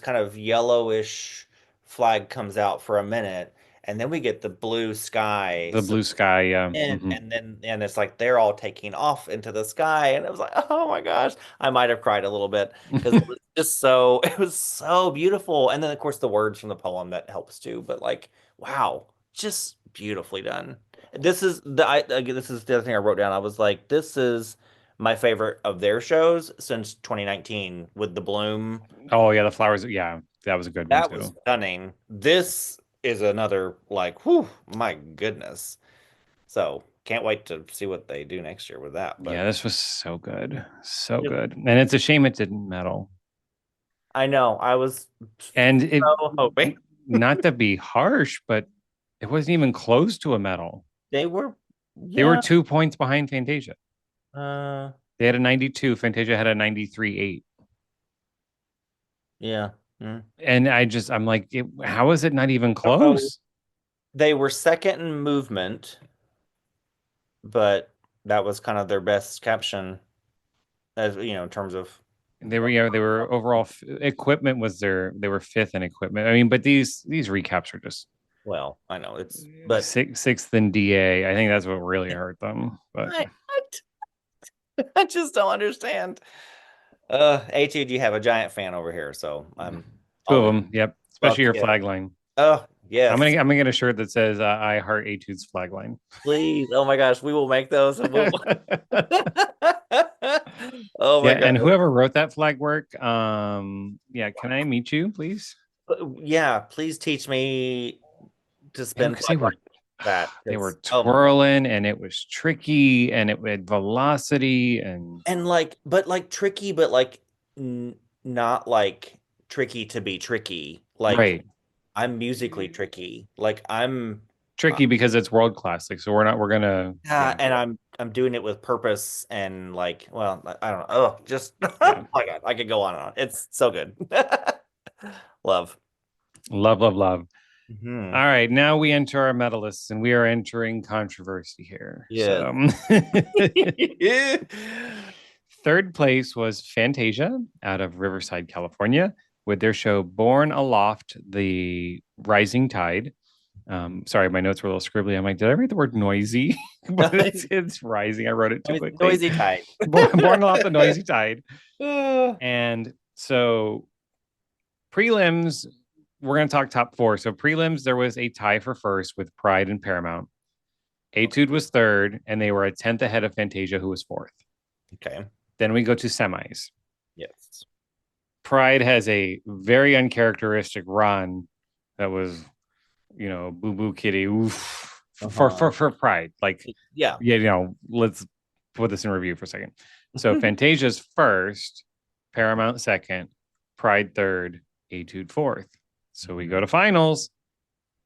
kind of yellowish flag comes out for a minute, and then we get the blue sky. the So blue sky. Yeah. and it's like they're all taking off into the sky, and it was like, oh my gosh, I might have cried a little bit because it was just so it was so beautiful. And then of course the words from the poem that helps too. But like, wow, just beautifully done. This is the other thing I wrote down. I was like, this is my favorite of their shows since 2019 with the bloom. Oh yeah, the flowers. Yeah, that was a good one That was too. stunning. This is another like, whew, my goodness. So can't wait to see what they do next year with that. Yeah, But this was so good, so it, good, and it's a shame it didn't medal. I know I was And it, so hoping not to be harsh, but it wasn't even close to a medal. they were, They were yeah, 2 points behind Fantasia. uh, They had a 92. Fantasia had a 93.8. yeah. Mm. And I'm like, how is it not even Oh, close? they were second in movement, but that was kind of their best caption, as you know, in terms of. They were, they were overall equipment was they were fifth in equipment. I mean, but these recaps are just Well, I know it's, but sixth in DA. I think that's what really hurt them. But I just don't understand. Etude, you have a giant fan over here, so I'm two of always them, yep, love especially to your get. flag line. Oh yes, I'm gonna get a shirt that says "I heart Etude's flag line." please. Oh my gosh, we will make those, and we'll. Oh Yeah, my and God. whoever wrote that flag work, yeah, can I meet you, please? Yeah, please teach me to spin Because they flag were like that. they Because were oh my God. twirling and it was tricky and it had velocity and And like, but like tricky, but like not like tricky to be tricky. Like right. I'm musically tricky. Like uh, Tricky because it's world classic. So we're gonna yeah, yeah, and I'm doing it with purpose and like, well, I don't know. Oh, just yeah. oh my God, I could go on and on. It's so good. Love. Love, love, love. Hmm. All right, now we enter our medalists and we are entering controversy here. Yes. So third place was Fantasia out of Riverside, California, with their show Born Aloft, the Rising Tide. Sorry, my notes were a little scribbly. I'm like, did I write the word noisy? But it's rising. I wrote it too quickly. Noisy tide. Born Aloft, the Noisy Tide. And so prelims, we're going to talk top four. So prelims, there was a tie for first with Pride and Paramount. Etude was third, and they were a tenth ahead of Fantasia, who was fourth. Okay. Then we go to semis. Yes. Pride has a very uncharacteristic run that was, boo boo kitty, oof, Uh-huh. for Pride. Like, Yeah. yeah, let's put this in review for a second. So Fantasia's first, Paramount second, Pride third, Etude fourth. So we go to finals.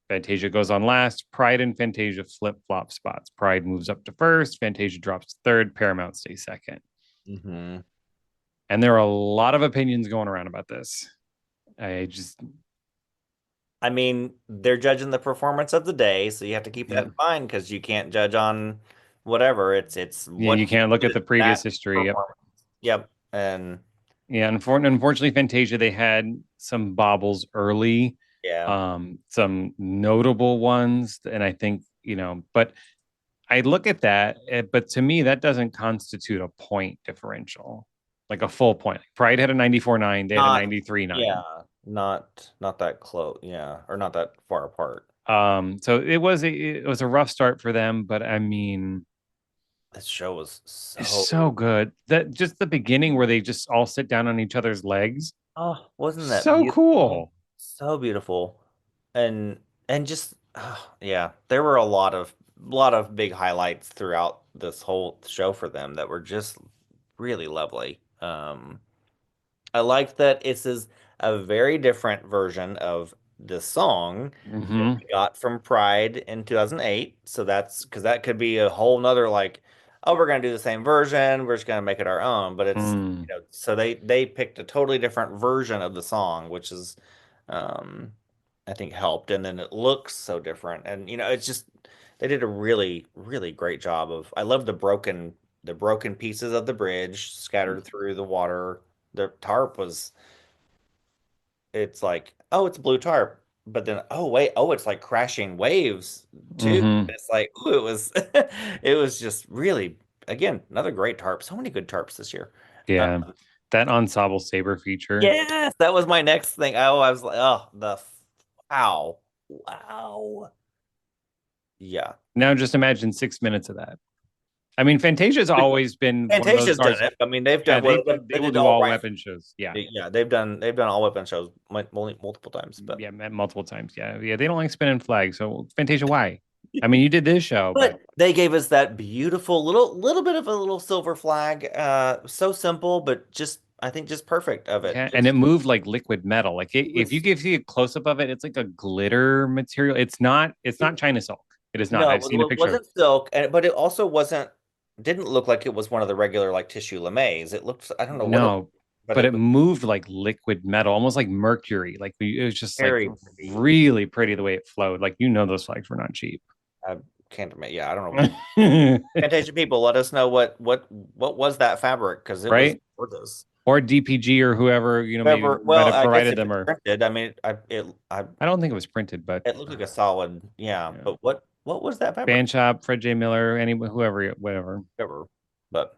Fantasia goes on last. Pride and Fantasia flip flop spots. Pride moves up to first. Fantasia drops to third. Paramount stays second. Hmm. And there are a lot of opinions going around about this. I just, I mean, they're judging the performance of the day, so you have to keep that yeah, in mind because you can't judge on whatever. It's yeah, what you can't look did at the previous that history. Yep. performance. Yep. And Yeah, unfortunately, Fantasia they had some bobbles early, yeah, some notable ones, and I think but I look at that, but to me that doesn't constitute a point differential, like a full point. Pride had a 94.9, they had a not 93.9. yeah. not that close, yeah, or not that far apart. So it was a rough start for them, but I mean, This show was it's so so, good. That just the beginning where they just all sit down on each other's legs. oh, wasn't that So beautiful? cool. So beautiful. And just yeah, there were a lot of big highlights throughout this whole show for them that were just really lovely. I like that this is a very different version of the song that Hmm. we got from Pride in 2008. So that's because that could be a whole nother like, oh, we're gonna do the same version, we're just gonna make it our own. But it's, Mm. so they picked a totally different version of the song, which is um I think helped. And then it looks so different. And it's just they did a really, really great job of I love the broken pieces of the bridge scattered through the water. The tarp was, it's like, oh, it's a blue tarp, but then, oh wait, oh, it's like crashing waves too. Hmm. It's like, ooh, it was it was just really, again, another great tarp. So many good tarps this year. Uh, Yeah. That ensemble saber feature. yes, that was my next thing. Oh, I was like, oh, wow, wow, yeah. Now just imagine 6 minutes of that. I mean, Fantasia's always been one of those Fantasia's done guards. it. I mean, they've Yeah, done well. They they will did do all all right. weapon shows. Yeah. Yeah, they've done all weapon shows multiple times, but. Yeah, multiple times. Yeah. Yeah. They don't like spinning flags. So Fantasia, why? I mean, you did this show, but But they gave us that beautiful little bit of a little silver flag. So simple, but just I think just perfect of it. yeah, and it Just moved like liquid metal. Like it if you was give see a close up of it, it's like a glitter material. It's not China silk. It is not. no, I've seen a it picture. wasn't silk, but it also didn't look like it was one of the regular like tissue lames. It looked, I don't know what it, No, but but it it was moved like liquid metal, almost like mercury. Like it was just like very pretty. really pretty the way it flowed. Like those flags were not cheap. I can't imagine. Yeah, I don't know. Fantasia people, let us know what was that fabric, because it was Right? gorgeous. Or DPG or whoever, maybe Whoever, might well, have I guess provided if them it's or printed, I mean, I don't think it was printed, but it looked like a solid, yeah. yeah. But what was that fabric? Fan shop, Fred J. Miller, any whoever, whatever. Whatever. But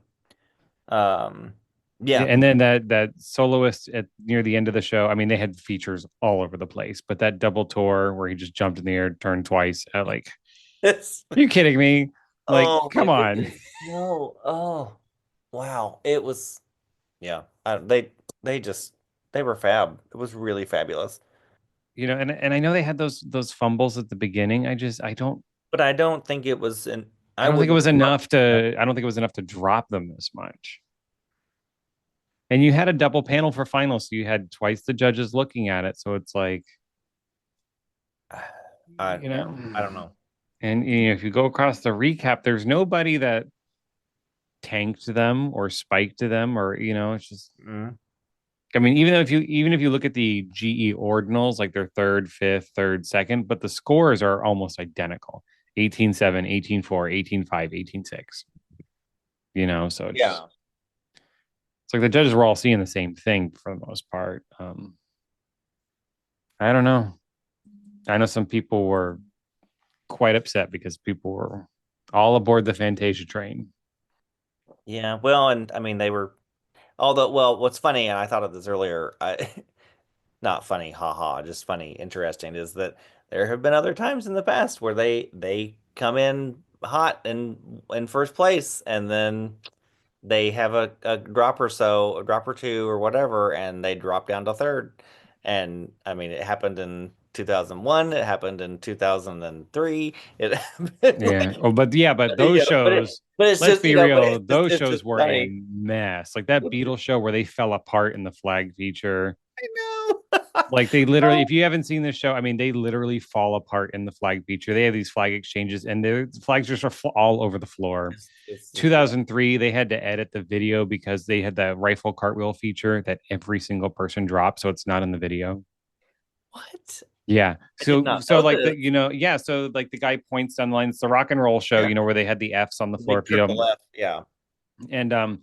um, yeah, And then that soloist at near the end of the show. I mean, they had features all over the place, but that double tour where he just jumped in the air, turned twice. Like, it's, are you kidding me? Like, oh my come on. goodness, no, oh wow, it was, yeah. They were fab. It was really fabulous. And I know they had those fumbles at the beginning. But I don't think it was an. I I don't think it wouldn't. was enough to I don't think it was enough to drop them this much. And you had a double panel for finals, so you had twice the judges looking at it. So it's like, you Yeah, know, I don't know. and if you go across the recap, there's nobody that tanked them or spiked to them, or it's just. Mm. I mean, even if you look at the GE ordinals, like their third, fifth, third, second, but the scores are almost identical: 18-7, 18-4, 18-5, 18-6. So Yeah, it's like the judges were all seeing the same thing for the most part. I don't know. I know some people were quite upset because people were all aboard the Fantasia train. yeah. Well, and I mean they were. Although, well, what's funny, and I thought of this earlier. Not funny, haha, just funny, interesting, is that there have been other times in the past where they come in hot and in first place, and then they have a drop or so, a drop or two or whatever, and they drop down to third. And I mean, it happened in 2001, it happened in 2003, it happened Yeah. Oh, but yeah, but those but shows, it's let's just, be real, those it's just shows were a funny. mess. Like that Beatles show where they fell apart in the flag feature. I know. Like they literally, if you haven't seen this show, I mean, they literally fall apart in the flag feature. They have these flag exchanges, and the flags just are all over the floor. It's just, yeah. 2003, they had to edit the video because they had the rifle cartwheel feature that every single person dropped, so it's not in the video. What? Yeah. I did So not so know like this. yeah. So like the guy points down the line. It's the rock and roll show, Yeah, where they had the F's on the the floor. big If you don't, triple F. Yeah. and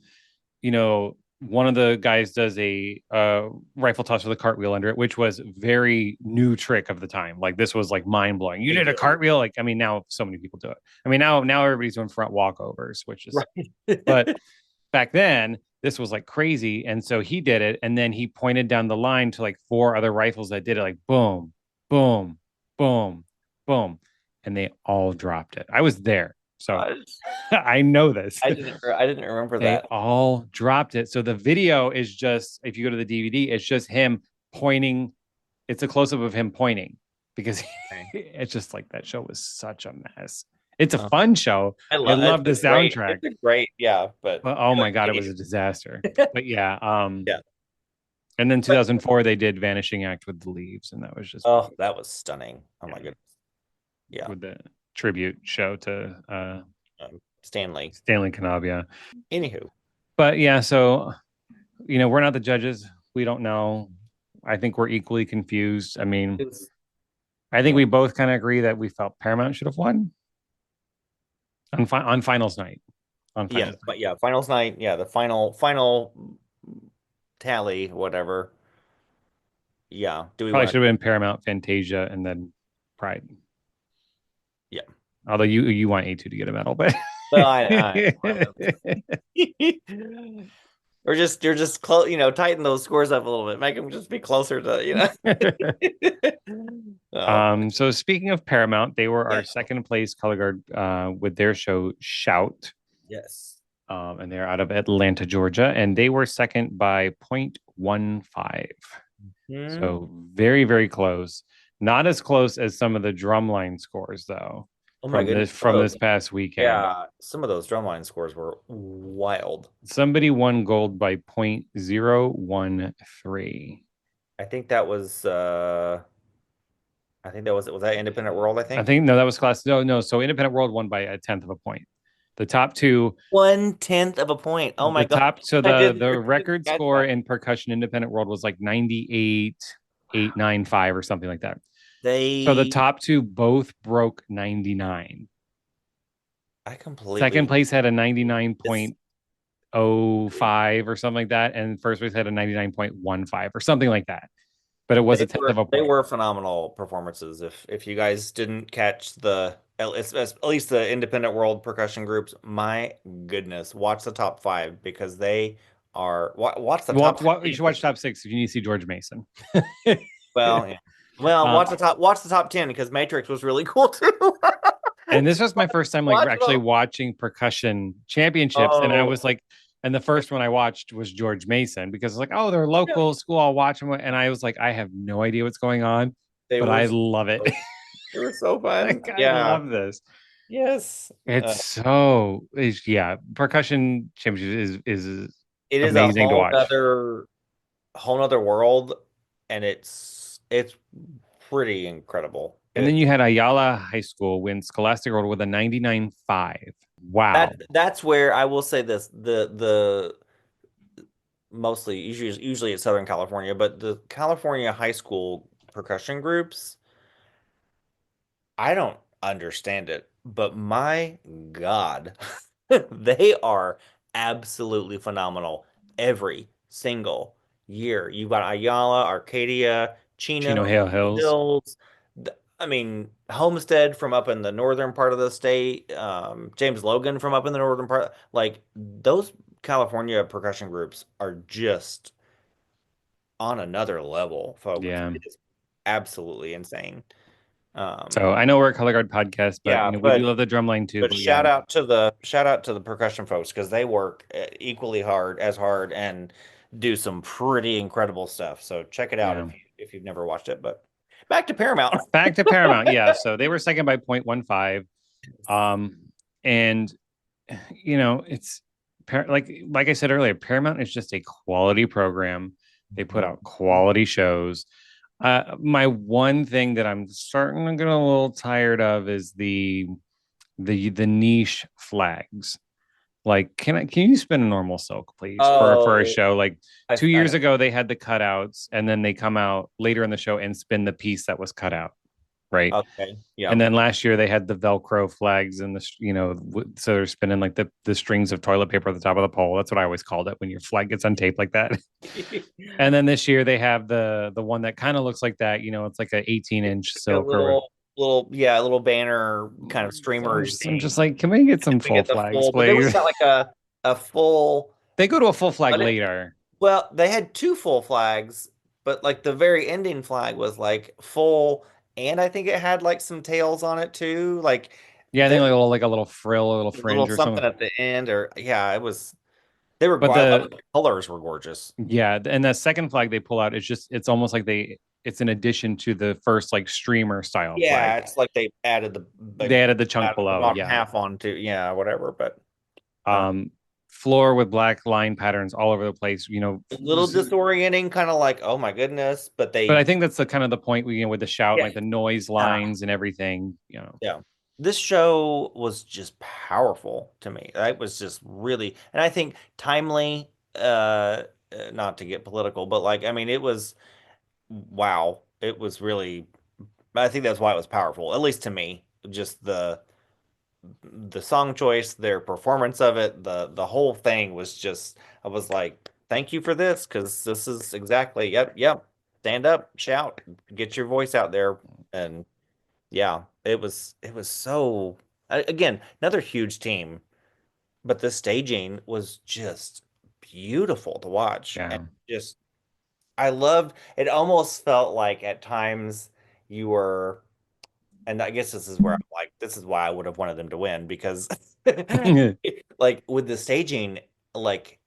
one of the guys does a rifle toss with a cartwheel under it, which was very new trick of the time. Like this was like mind blowing. You Big did a deal. cartwheel. Like I mean, now so many people do it. I mean, now everybody's doing front walkovers, which is. Right. But back then this was like crazy. And so he did it. And then he pointed down the line to like 4 other rifles that did it, like boom, boom, boom, boom. And they all dropped it. I was there. So Gosh. I know this. I didn't remember They that. all dropped it. So the video is just, if you go to the DVD, it's just him pointing. It's a close up of him pointing because Okay. it's just like that show was such a mess. It's a Uh, fun show. I love the it's great. soundtrack, It's a great, yeah, but but oh my God, it yeah. was a disaster. But yeah, Yeah. and then But 2004 they did Vanishing Act with the Leaves, and that was just oh, that was stunning. Oh my yeah, goodness. Yeah. with the tribute show to Stanley. Stanley Canabia. Anywho. But yeah, so we're not the judges. We don't know. I think we're equally confused. I mean, It's, I think yeah. we both kind of agree that we felt Paramount should have won on finals night. On Yeah, finals night, but yeah, finals night. Yeah, the final tally, whatever. Yeah. Do we probably want should to? have been Paramount, Fantasia, and then Pride. Yeah. Although you want A2 to get a medal, but Well, I or just you're just close, tighten those scores up a little bit, make them just be closer to. Oh, So speaking of Paramount, they were yeah. our second place color guard with their show Shout. Yes. And they're out of Atlanta, Georgia, and they were second by 0.15. Hmm. So very, very close. Not as close as some of the drumline scores, though, Oh my from goodness. this from this past weekend. Yeah, some of those drumline scores were wild. Somebody won gold by 0.013. I think that was that Independent World, I I think. think no, that was class. No, no. So Independent World won by a tenth of a point. The top two, 1/10 of a point. Oh my God. so I the didn't record catch score that. in percussion Independent World was like 98,895 or something like that. So the They top two both broke 99. I completely Second place had a this 99.05 or something like that, and first place had a 99.15 or something like that. But it was a tenth of a they point. were phenomenal performances. If you guys didn't catch at least the Independent World percussion groups, my goodness, watch the top five because they are watch the top You 15 should for watch sure. top six if you need to see George Mason. Well, yeah. Well, uh, watch the top 10 because Matrix was really cool too. and this was my first time like Watch actually them. watching percussion championships, and I was Oh, like, and the first one I watched was George Mason because it's like, oh, they're yeah. local school, I'll watch them, and I was like, I have no idea what's going on, They but were I love it. so, they were so fun. Like I Yeah. love this. Yes. Yeah, percussion championship is It is a amazing to watch. whole nother world, and it's pretty incredible. And then you had Ayala High School win Scholastic Award with a 99.5. Wow. That's where I will say this, the mostly usually it's Southern California, but the California high school percussion groups, I don't understand it, but my God, they are absolutely phenomenal every single year. You've got Ayala, Arcadia, Chino Chino, Hale Hills. Hills. I mean, Homestead from up in the northern part of the state, James Logan from up in the northern part. Like those California percussion groups are just on another level, folks. Yeah. It is absolutely insane. Um, So I know we're a color guard podcast, but yeah, we do love the drumline too. but But yeah, shout out to the percussion folks because they work equally hard and do some pretty incredible stuff. So check it out yeah. if you've never watched it. But back to Paramount. Back to Paramount. Yeah. So they were second by 0.15. Um, and it's like I said earlier, Paramount is just a quality program. They put out quality shows. My one thing that I'm starting to get a little tired of is the niche flags. Like, can you spin a normal silk, please, for a Oh, show? Like two I years know. ago, they had the cutouts, and then they come out later in the show and spin the piece that was cut out, right? Okay. Yeah. And then last year they had the Velcro flags and so they're spinning like the strings of toilet paper at the top of the pole. That's what I always called it when your flag gets untaped like that. And then this year they have the one that kind of looks like that. It's like a 18-inch A silk or a little banner kind of streamer I'm thing. just like, can we get some We full get the flags, full, but they always please? got like a full They go to a full flag But later. well, they had two full flags, but like the very ending flag was like full, and I think it had like some tails on it too. Like Yeah, I there think like a little frill, a little was a little fringe or something something. at the end, or yeah, it was. They were. But I love it. The colors were gorgeous. yeah, and the second flag they pull out is just it's almost like it's an addition to the first like streamer style Yeah, flag. it's like they added the like They added the chunk added the below, bottom yeah. half onto yeah whatever, but uh, Um, floor with black line patterns all over the place. a little disorienting, kind of like oh my goodness, but But I they think that's the kind of the point we with the shout and yeah like the noise yeah lines and everything. You know, yeah. This show was just powerful to me. It was just really, and I think timely. Not to get political, but like I mean, it was wow. It was really. I think that's why it was powerful, at least to me. Just the song choice, their performance of it, the whole thing was just I was like, thank you for this because this is exactly yep. Stand up, shout, get your voice out there, and yeah, it was so again another huge team, but the staging was just beautiful to watch and yeah. just I loved it. Almost felt like at times you were and I guess this is where I'm like, this is why I would have wanted them to win because, like, with the staging, like,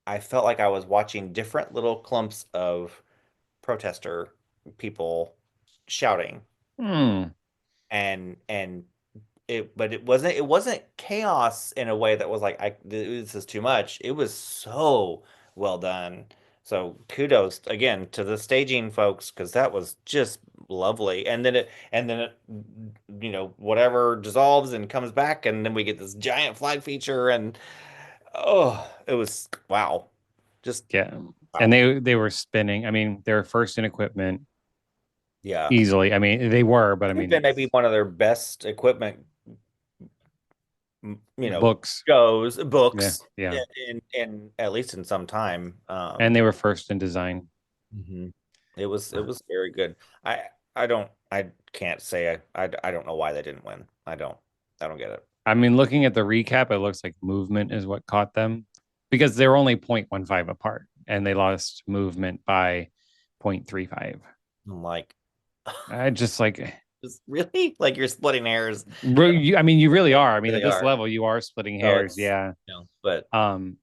I felt like I was watching different little clumps of protester people shouting, Hmm. and but it wasn't chaos in a way that was like, this is too much. It was so well done. So kudos again to the staging folks because that was just lovely. And then it whatever dissolves and comes back and then we get this giant flag feature and oh it was wow. Just Yeah. And wow. they were spinning. I mean, they were first in equipment Yeah. easily. I mean, they were, but I Could have mean, been maybe one of their best equipment books. shows, Yeah, books yeah. in at least in some time. And they were first in design. Mhm. It was very good. I can't say I don't know why they didn't win. I don't get it. I mean, looking at the recap, it looks like movement is what caught them because they're only 0.15 apart and they lost movement by 0.35. I'm like, I just like, just really like you're splitting hairs. I mean, you really are. I mean, at Really this are. level, you are splitting So hairs. it's Yeah. but Um,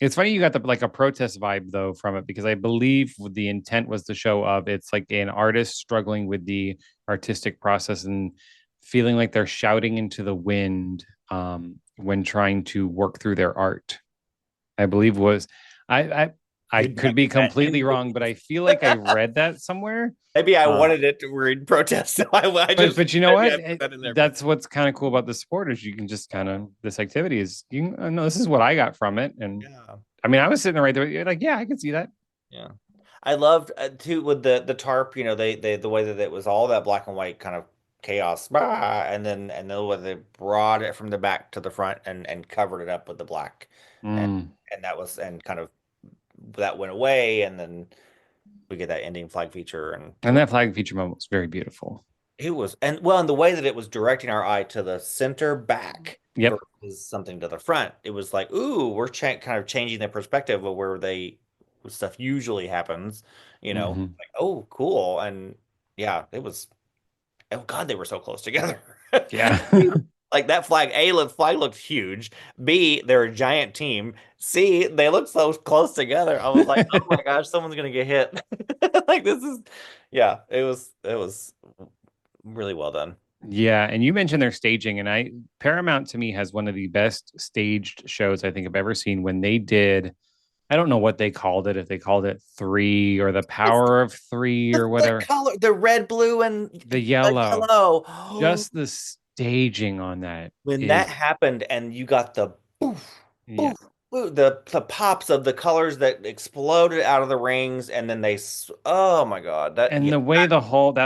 it's funny you got the like a protest vibe though from it because I believe the intent was to show of it's like an artist struggling with the artistic process and feeling like they're shouting into the wind when trying to work through their art. I believe was I I could not could be that in completely wrong, but I feel like I read that somewhere. maybe I Uh, wanted it to read protest. So I but just but you know maybe what? I put that in there. That's what's kind of cool about the sport is you can just kind of this activity is you know this is what I got from it, and Yeah. I mean I was sitting right there you're like yeah I can see that. Yeah. I loved too with the tarp, they the way that it was all that black and white kind of chaos, and then the way they brought it from the back to the front and covered it up with the black, and Mm. and that was and kind of that went away, and then we get that ending flag feature, and And that flag feature moment was very beautiful. it was and the way that it was directing our eye to the center back Yep. versus something to the front, it was like, ooh, we're kind of changing the perspective of where stuff usually happens, Hmm. like, oh, cool. And yeah, it was, oh God, they were so close together. Yeah. Like that flag looked huge. B, they're a giant team. C, they look so close together. I was like, oh my gosh, someone's gonna get hit. Like this is, yeah, it was really well done. Yeah, and you mentioned their staging, and I Paramount to me has one of the best staged shows I think I've ever seen. When they did, I don't know what they called it, if they called it three or the It's power of three or the whatever, color, the red, blue, and the yellow. yellow. Just the staging on that When that is, happened and you got the poof, yeah. poof, poof, the pops of the colors that exploded out of the rings, and then oh my God, that And yeah, the way that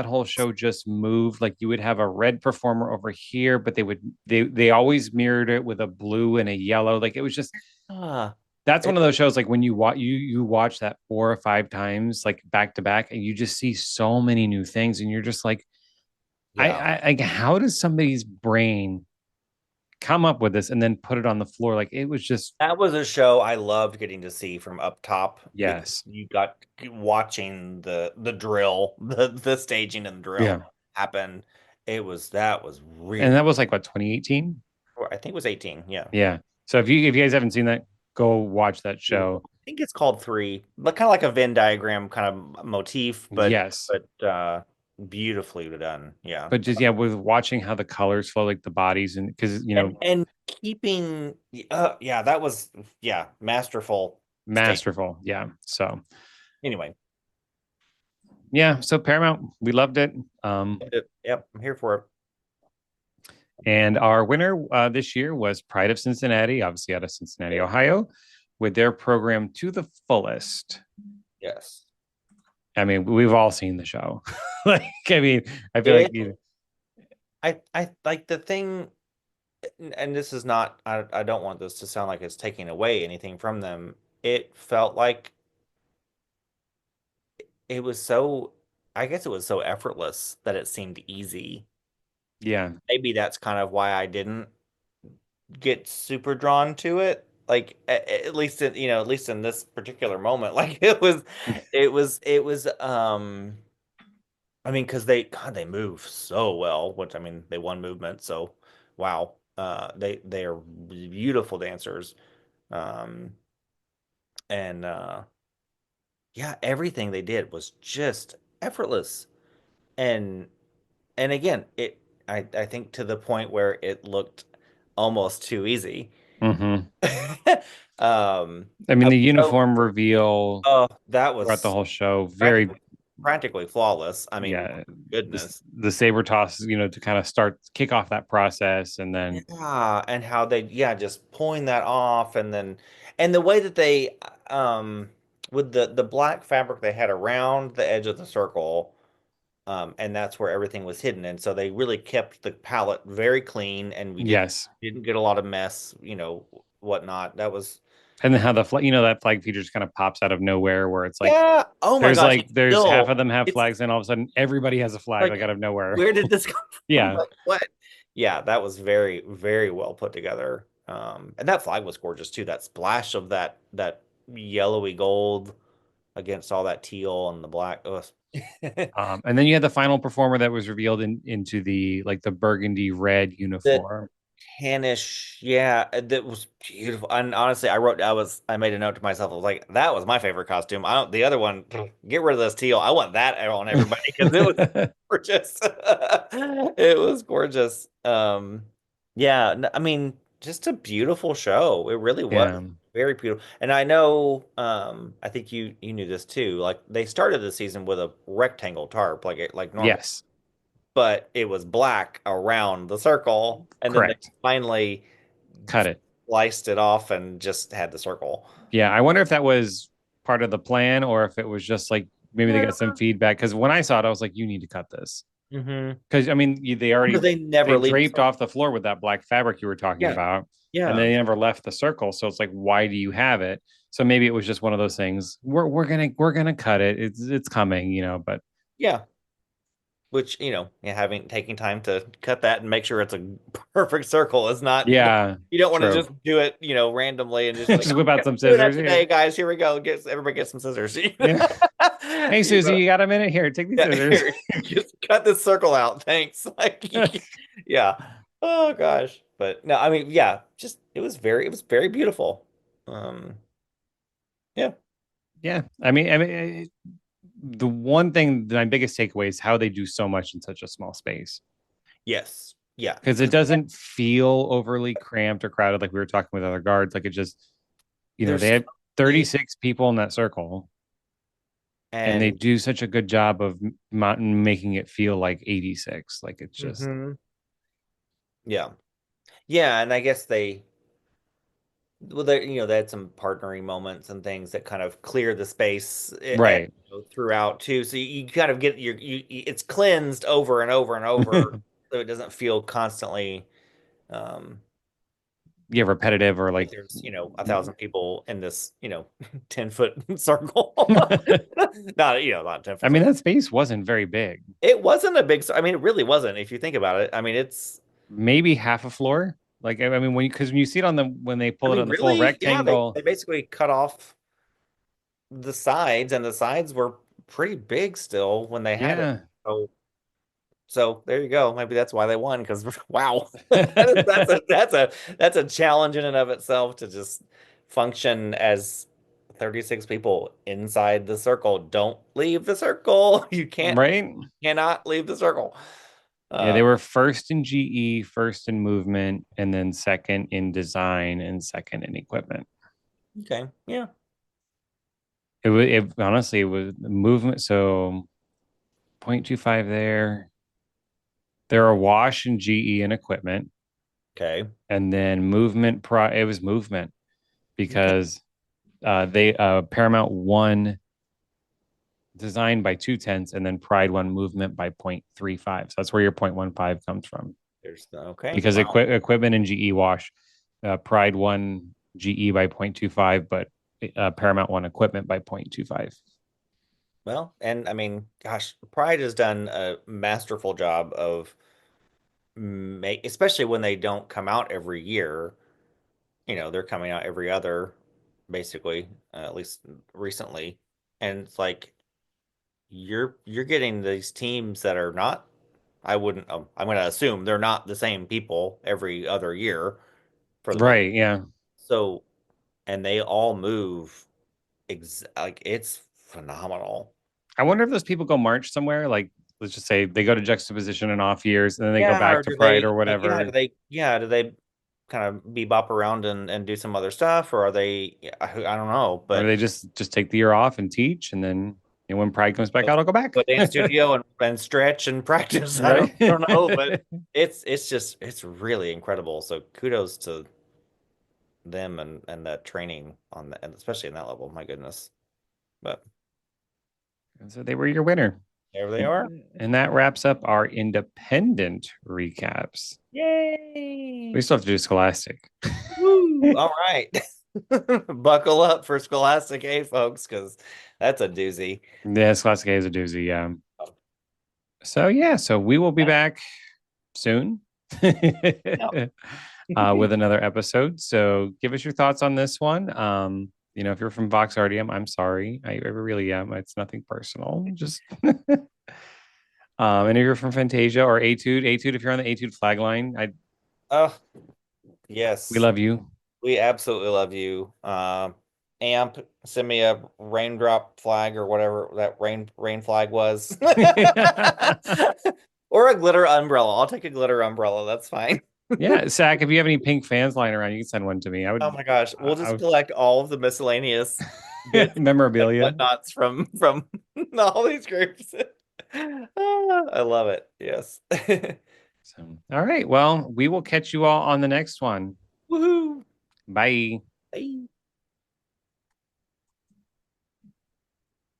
whole show just moved, like you would have a red performer over here, but they always mirrored it with a blue and a yellow. Like it was just ah, that's one it, of those shows like when you watch that 4 or 5 times like back to back and you just see so many new things and you're just like yeah, like how does somebody's brain come up with this and then put it on the floor. Like it was just That was a show I loved getting to see from up top because yes. you got watching the drill, the staging and the drill Yeah. happen. That was And really that was like what 2018? I think it was 18. Yeah. Yeah. So if you guys haven't seen that, go watch that Beautiful. show. I think it's called Three, but kind of like a Venn diagram kind of motif, Yes. but beautifully done. Yeah. But just yeah, with watching how the colors flow, like the bodies, and because And keeping yeah, that was yeah, masterful state. masterful. Yeah. So Anyway, yeah, so Paramount, we loved it. yep, I'm here for it. And our winner this year was Pride of Cincinnati, obviously out of Cincinnati, Ohio, with their program To the Fullest. Yes. I mean, we've all seen the show. Like, I mean, I feel like It I like the thing, and this is not I don't want this to sound like it's taking away anything from them. It felt like it was so I guess it was so effortless that it seemed easy. yeah. Maybe that's kind of why I didn't get super drawn to it. Like at least in, at least in this particular moment, like it was I mean, because they move so well, which I mean they won movement, so wow. They are beautiful dancers. Um and yeah, everything they did was just effortless. And and again, I think to the point where it looked almost too easy. Hmm. I I mean, the was so uniform reveal oh, that throughout the was whole show, very, practically flawless. I mean, yeah, goodness. the saber toss, to kind of kick off that process. And then, Yeah, and how they yeah, just pulling that off and the way that they with the black fabric they had around the edge of the circle, and that's where everything was hidden. And so they really kept the palette very clean and we yes. didn't get a lot of mess, whatnot. That was And then how the flag, that flag feature just kind of pops out of nowhere where it's like, yeah. Oh my gosh, it's there's half still of them have it's flags and all of a sudden everybody has a flag like like out of nowhere. where did this come from? Yeah. Like what? Yeah, that was very, very well put together. And that flag was gorgeous too. That splash of that yellowy gold against all that teal and the black. Ugh. And then you had the final performer that was revealed into the like the burgundy red The uniform. tannish, yeah, that was beautiful. And honestly, I made a note to myself. I was like, that was my favorite costume. I don't the other one, get rid of this teal. I want that on everybody because it was gorgeous. It was gorgeous. Yeah, I mean, just a beautiful show. It really was Yeah. very beautiful. And I know, I think you knew this too. Like they started the season with a rectangle tarp, like normal, Yes. but it was black around the circle, and then they Correct. finally Cut it. sliced it off and just had the circle. Yeah. I wonder if that was part of the plan or if it was just like maybe they Yeah. got some feedback. Because when I saw it, I was like, you need to cut this. Mm-hmm. Because I mean, Because they they never leave the draped circle. off the floor with that black fabric you were talking Yeah, about, and yeah, they never left the circle. So it's like, why do you have it? So maybe it was just one of those things. We're gonna cut it. It's coming, But yeah. Which, yeah, having taking time to cut that and make sure it's a perfect circle is not. yeah, You don't want to true. just do it, randomly and just like, Just whip out okay, some do that scissors here. today, guys. Here we go. Everybody get some scissors. Yeah. Hey, You Susie, you got a minute here? Take these yeah, scissors. here, just cut this circle out. Thanks. Like, yeah. Oh gosh. But no, I mean, yeah, just it was very beautiful. Yeah. Yeah, the one thing, my biggest takeaway is how they do so much in such a small space Yes. Yeah. because it doesn't feel overly cramped or crowded like we were talking with other guards. Like it just, they There's had 36 people in that circle and they and do such a good job of making it feel like 86. Like it's just mhm. Yeah. Yeah, and I guess they had some partnering moments and things that kind of clear the space right. throughout too. So you kind of get it's cleansed over and over and over, so it doesn't feel constantly um Yeah, repetitive or like like there's 1,000 people in this 10-foot circle. Not 10 foot I mean circle. that space wasn't very big. It wasn't a big. I mean, it really wasn't if you think about it. I mean, it's Maybe half a floor. Like, I mean, because when you see it on when they I pull it mean, on the full really? Yeah, rectangle, they basically cut off the sides, and the sides were pretty big still when they had it. yeah. So there you go. Maybe that's why they won, because wow, that's a challenge in and of itself to just function as 36 people inside the circle. Don't leave the circle. You Right? cannot leave the circle. Yeah, they Uh, were first in GE, first in movement, and then second in design and second in equipment. okay, yeah, Honestly, it was movement. So 0.25 there. They're a wash in GE and equipment. okay, And then it was movement okay. because they Paramount won design by 2/10 and then Pride won movement by 0.35. So that's where your 0.15 comes from. Okay. Because Wow. equipment and GE wash. Pride won GE by 0.25, but Paramount won equipment by 0.25. Well, and I mean, gosh, Pride has done a masterful job of especially when they don't come out every year. They're coming out every other, basically, at least recently. And it's like you're getting these teams that are not, I wouldn't, I'm going to assume they're not the same people every other year for the most. Right. Yeah. So, and they all move like it's phenomenal. I wonder if those people go march somewhere. Like, let's just say they go to juxtapotion and off years, and then they go Yeah, back or to do Pride they or like, whatever. do they kind of bebop around and do some other stuff, or are they, yeah, I don't know, Or but they just take the year off and teach, and then when Pride comes back go out, I'll go back. go dance studio and stretch and practice. Right. I don't know, but it's really incredible. So kudos to them and that training on that, and especially in that level. My goodness. But So they were your winner. there they are. And that wraps up our independent recaps. We Yay! still have to do Scholastic. Woo! All right. Buckle up for Scholastic A, folks, because that's a doozy. Yeah, Scholastic A is a doozy. Yeah. So yeah, so we will be back soon No. with another episode. So give us your thoughts on this one. If you're from Vox RDM, I'm sorry. I really am. It's nothing personal. Just and if you're from Fantasia or Etude, if you're on the Etude flag line, Oh, we yes. love you. We absolutely love you. Amp, send me a raindrop flag or whatever that rain flag was. Or a glitter umbrella. I'll take a glitter umbrella. That's fine. Yeah, Zach, if you have any pink fans lying around, you can send one to me. Oh my gosh. We'll I just would collect all of the miscellaneous bits and memorabilia. whatnots from all these groups. I love it. Yes. So, all right. Well, we will catch you all on the next one. Woohoo. Bye.